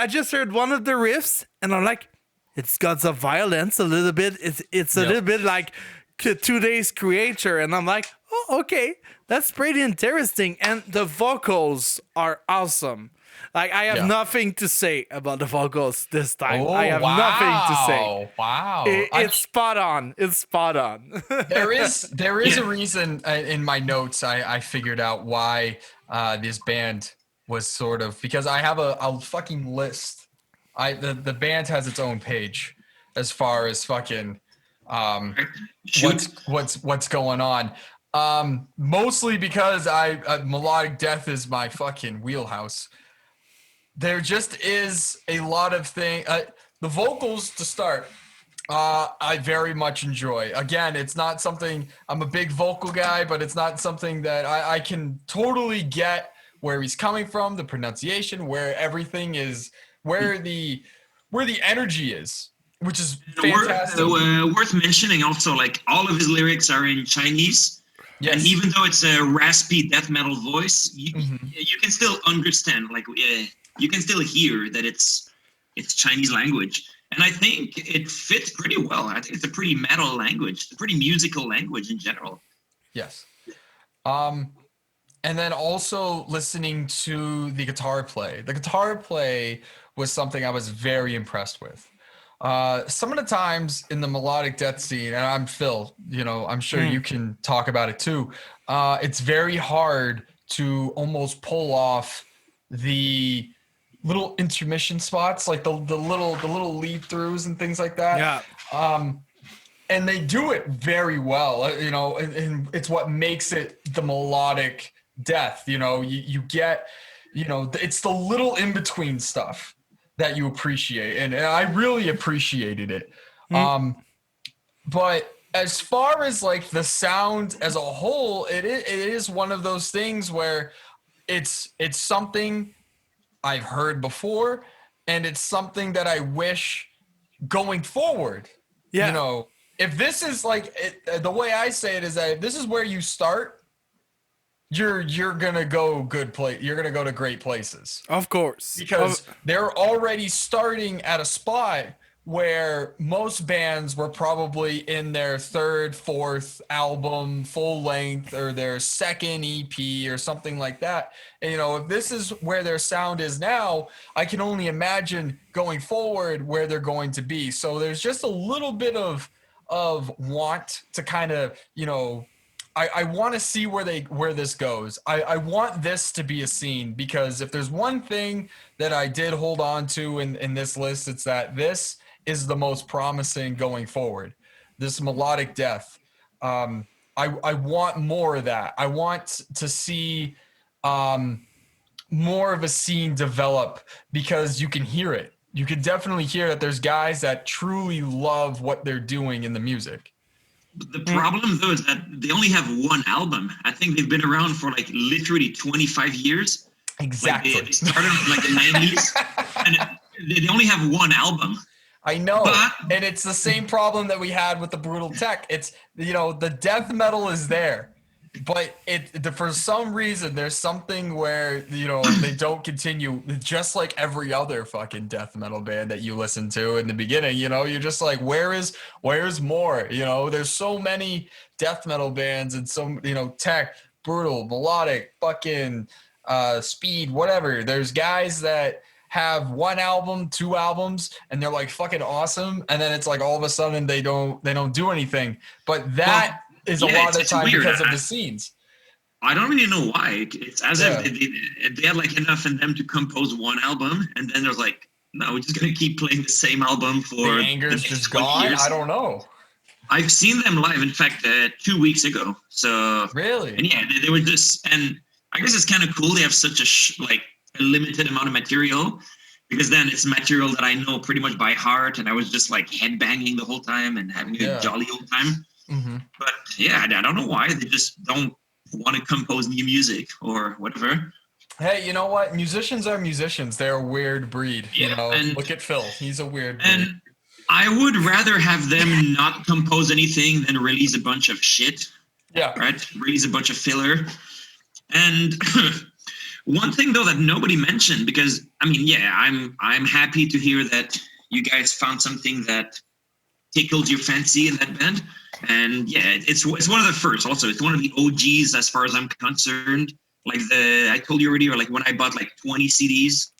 just heard one of the riffs and I'm like, it's Gods of Violence a little bit. It's a little bit like today's creator, and I'm like, oh, okay, that's pretty interesting. And the vocals are awesome. Like, I have nothing to say about the vocals this time. I have nothing to say. Wow. It's spot on. It's spot on. There is a reason in my notes I figured out why this band was sort of, because I have a fucking list. The band has its own page as far as fucking what's going on. Mostly because melodic death is my fucking wheelhouse. There just is a lot of things. The vocals to start, I very much enjoy. Again, it's not something, I'm a big vocal guy, but it's not something that I can totally get where he's coming from, the pronunciation, where everything is, where the energy is, which is fantastic. Worth mentioning also, like, all of his lyrics are in Chinese. Yes. And even though it's a raspy death metal voice, you can still understand, like, you can still hear that it's Chinese language. And I think it fits pretty well. I think it's a pretty metal language, a pretty musical language in general. Yes. And then also listening to the guitar play. The guitar play was something I was very impressed with. Some of the times in the melodic death scene, and I'm Phil, I'm sure you can talk about it too. It's very hard to almost pull off the little intermission spots, like the little lead throughs and things like that. Yeah. And they do it very well, and it's what makes it the melodic death. You get, it's the little in between stuff that you appreciate, and I really appreciated it. But as far as like the sound as a whole, it is one of those things where it's something I've heard before, and it's something that I wish going forward. Yeah. You know, if this is like the way I say it is that if this is where you start, you're gonna go good place. You're gonna go to great places. Of course. Because they're already starting at a spot where most bands were probably in their third, fourth album, full length, or their second EP or something like that. And, you know, if this is where their sound is now, I can only imagine going forward where they're going to be. So there's just a little bit of want to kind of, you know, I want to see where this goes. I want this to be a scene, because if there's one thing that I did hold on to in this list, it's that this is the most promising going forward. This melodic death. I want more of that. I want to see more of a scene develop, because you can hear it. You can definitely hear that there's guys that truly love what they're doing in the music. The problem, though, is that they only have one album. I think they've been around for like literally 25 years. Exactly. Like they started in like the 90s, and they only have one album. I know, and it's the same problem that we had with the brutal tech. It's, you know, the death metal is there, but for some reason there's something where, you know, they don't continue, just like every other fucking death metal band that you listen to in the beginning. You know, you're just like, where's more? You know, there's so many death metal bands, and so, you know, tech, brutal, melodic, fucking speed, whatever. There's guys that have one album, two albums, and they're like fucking awesome, and then it's like all of a sudden they don't do anything. But that is a lot of the time because of the scenes. I don't really know why. It's as if they had like enough in them to compose one album, and then there's like, no, we're just gonna keep playing the same album for the anger's just gone. Years. I don't know. I've seen them live, in fact, 2 weeks ago. So really, and yeah, they were just, and I guess it's kind of cool. They have such a limited amount of material, because then it's material that I know pretty much by heart, and I was just like headbanging the whole time and having a jolly old time. Mm-hmm. But yeah, I don't know why they just don't want to compose new music or whatever. Hey, you know what? Musicians are musicians. They're a weird breed. Yeah, you know, and look at Phil. He's a weird breed. And I would rather have them not compose anything than release a bunch of shit. Yeah. Right? Release a bunch of filler. And one thing, though, that nobody mentioned, because I mean, yeah, I'm happy to hear that you guys found something that tickled your fancy in that band, and yeah, it's one of the first. Also, it's one of the OGs as far as I'm concerned. Like I told you already, or like when I bought like 20 CDs,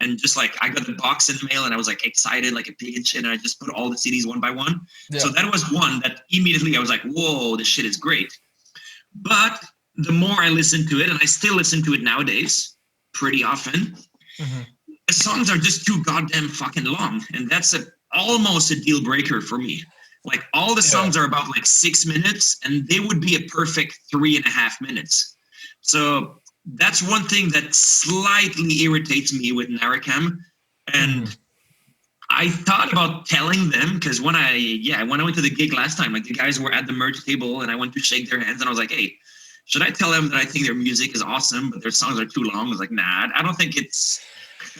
and just like I got the box in the mail, and I was like excited like a pig and shit, and I just put all the CDs one by one. Yeah. So that was one that immediately I was like, whoa, this shit is great. But the more I listen to it, and I still listen to it nowadays pretty often, the songs are just too goddamn fucking long. And that's almost a deal breaker for me. Like all the songs are about like 6 minutes, and they would be a perfect 3.5 minutes. So that's one thing that slightly irritates me with Naricam. And I thought about telling them, because when I went to the gig last time, like the guys were at the merch table, and I went to shake their hands, and I was like, hey, should I tell them that I think their music is awesome, but their songs are too long? I was like, nah, I don't think it's.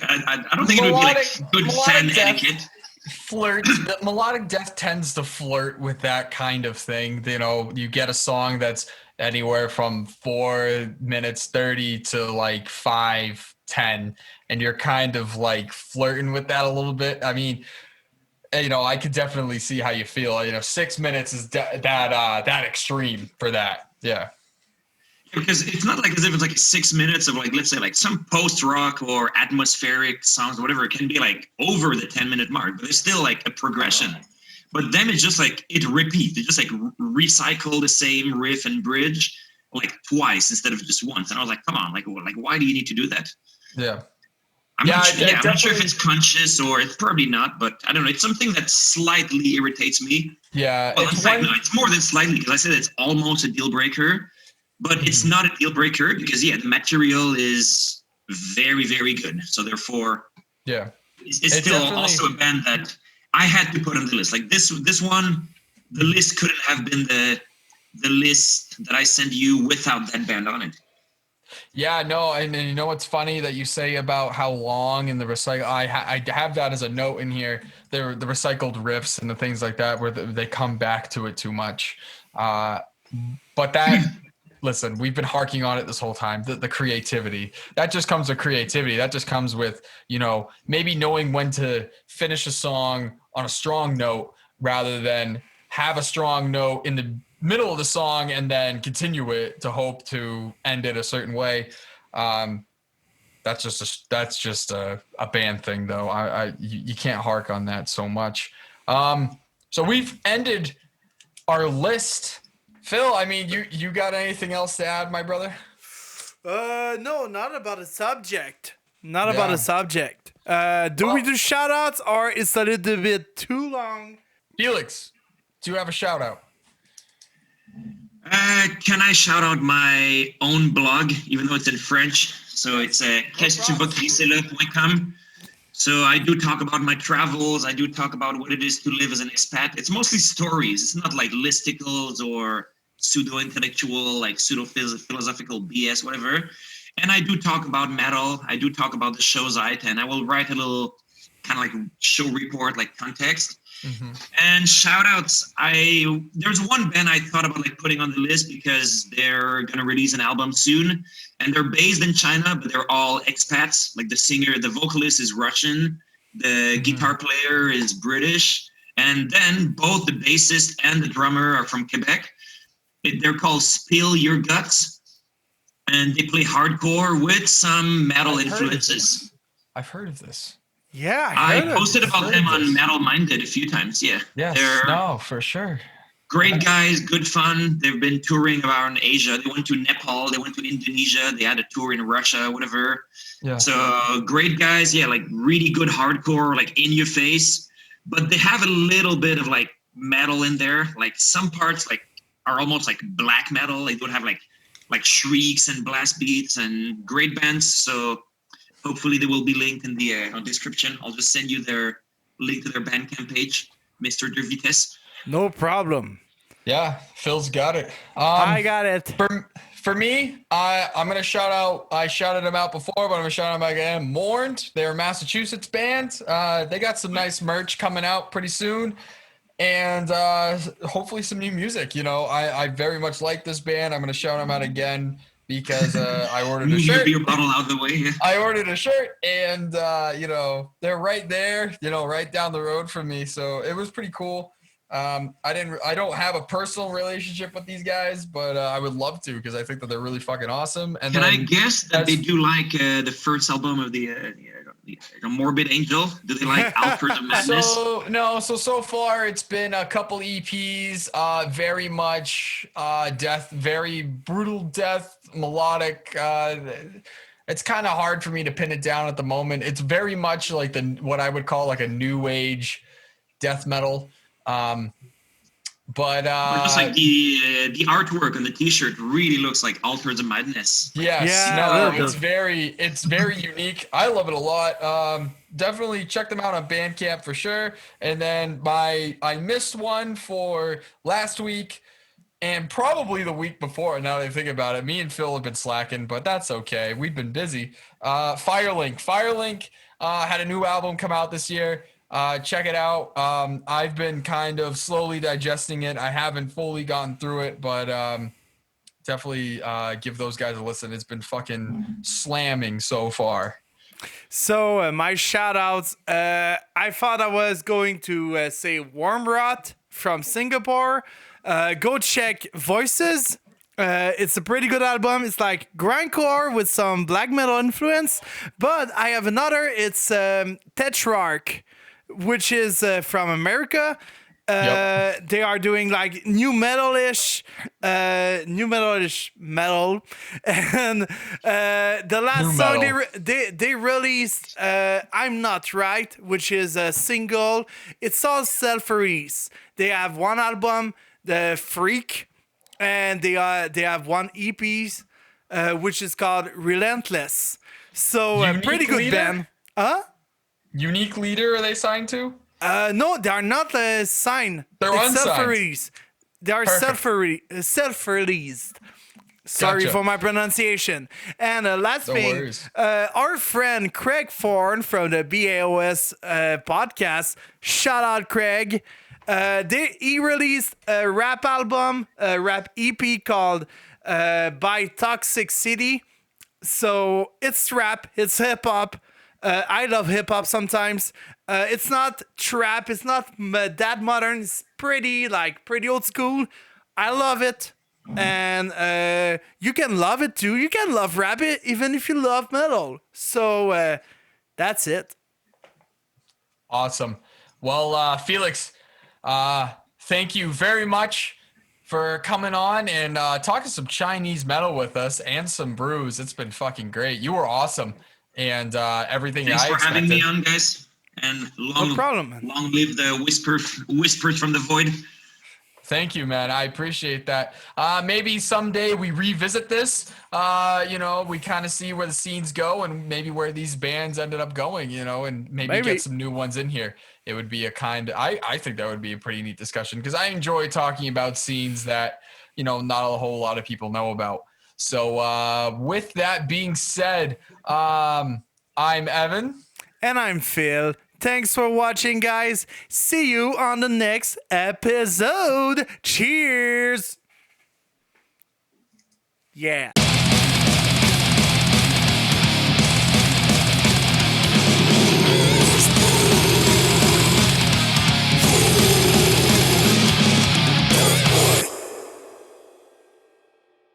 I don't think it would be like good fan etiquette. Melodic death tends to flirt with that kind of thing. You know, you get a song that's anywhere from 4 minutes 30 to like 5:10, and you're kind of like flirting with that a little bit. I mean, you know, I could definitely see how you feel. You know, 6 minutes is that extreme for that. Yeah. Because it's not like as if it's like 6 minutes of like, let's say like some post-rock or atmospheric songs, whatever. It can be like over the 10-minute mark, but it's still like a progression. But then it's just like it repeats. It just like recycle the same riff and bridge like twice instead of just once. And I was like, come on, like why do you need to do that? Yeah. I'm not sure if it's conscious or it's probably not, but I don't know. It's something that slightly irritates me. Yeah. Well, in fact, no, it's more than slightly, because I said it's almost a deal breaker. But it's not a deal breaker because, the material is very, very good. So therefore, yeah, It's still also a band that I had to put on the list. Like this one, the list couldn't have been the list that I sent you without that band on it. Yeah, no, and you know what's funny that you say about how long in the recycle. I have that as a note in here. The recycled riffs and the things like that, where they come back to it too much. But that, listen, we've been harking on it this whole time. The creativity that just comes with creativity. That just comes with maybe knowing when to finish a song on a strong note rather than have a strong note in the middle of the song and then continue it to hope to end it a certain way. That's just a band thing, though. You can't hark on that so much. So we've ended our list. Phil, I mean, you got anything else to add, my brother? No, not about a subject. Not about a subject. Do we do shout outs or is it a little bit too long? Felix, do you have a shout out? Can I shout out my own blog, even though it's in French? So it's questionvotricela.com. So I do talk about my travels. I do talk about what it is to live as an expat. It's mostly stories. It's not like listicles or pseudo-intellectual, like pseudo-philosophical BS, whatever. And I do talk about metal. I do talk about the shows I attend. I will write a little kind of like show report, like context. Mm-hmm. And shout outs, there's one band I thought about like putting on the list because they're gonna release an album soon, and they're based in China, but they're all expats. Like the vocalist is Russian, the guitar player is British, and then both the bassist and the drummer are from Quebec. They're called Spill Your Guts, and they play hardcore with some metal influences. I've heard of this. Yeah, I posted about them on Metal Minded a few times. Yeah, no, for sure. Great guys, good fun. They've been touring around Asia. They went to Nepal. They went to Indonesia. They had a tour in Russia, whatever. Yeah. So great guys. Yeah, like really good hardcore, like in your face. But they have a little bit of like metal in there. Like some parts like are almost like black metal. They don't have like shrieks and blast beats and great bands. So hopefully they will be linked in the description. I'll just send you their link to their Bandcamp page, Mr. De Vitesse. No problem. Yeah, Phil's got it. I got it. For me, I'm gonna shout out. I shouted them out before, but I'm gonna shout them out again. Mourned. They're a Massachusetts band. They got some nice merch coming out pretty soon, and hopefully some new music. I very much like this band. I'm gonna shout them out again because I ordered a shirt. Your bottle out of the way. Yeah. I ordered a shirt, and they're right there, right down the road from me. So it was pretty cool. I don't have a personal relationship with these guys, but I would love to because I think that they're really fucking awesome. And can I guess that they do like the first album of the Morbid Angel? Do they like Alfred of Madness? So far it's been a couple EPs, very much death, very brutal death, melodic. It's kind of hard for me to pin it down at the moment. It's very much like what I would call like a new age death metal. But just like the artwork on the T-shirt really looks like Altars of Madness. Yes, yeah, it's very unique. I love it a lot. Definitely check them out on Bandcamp for sure. And then I missed one for last week and probably the week before. Now that I think about it, me and Phil have been slacking, but that's okay. We've been busy. Firelink had a new album come out this year. Check it out. I've been kind of slowly digesting it. I haven't fully gotten through it, but definitely give those guys a listen. It's been fucking slamming so far. So my shout outs, I thought I was going to say Warm Rot from Singapore. Go check Voices. It's a pretty good album. It's like grindcore with some black metal influence. But I have another. It's Tetrarch, which is from America. They are doing like new metal-ish metal. And the last song they released, I'm Not Right, which is a single. It's all self-release. They have one album, The Freak, and they have one EP, which is called Relentless. So a pretty good band. unique leader are they signed to? No, they are not signed. They're It's unsigned. self-released. They are Perfect. self-released. Sorry Gotcha. for my pronunciation. And last No thing, worries. our friend Craig Thorne from the BAOS podcast, shout out Craig. He released a rap album, a rap EP called By Toxic City. So it's rap, it's hip hop. I love hip hop sometimes. It's not trap, it's not that modern. It's pretty old school. I love it. And you can love it too. You can love rap it even if you love metal. So that's it. Awesome. Well, Felix, thank you very much for coming on and talking some Chinese metal with us and some brews. It's been fucking great. You were awesome. And everything Thanks I for expected. having me on, guys. And long, No problem, man. long live the whispers from the void. Thank you, man. I appreciate that. Maybe someday we revisit this. We kind of see where the scenes go and maybe where these bands ended up going, and maybe get some new ones in here. It would be I think that would be a pretty neat discussion because I enjoy talking about scenes that, not a whole lot of people know about. So with that being said, I'm Evan. And I'm Phil. Thanks for watching, guys. See you on the next episode. Cheers. Yeah.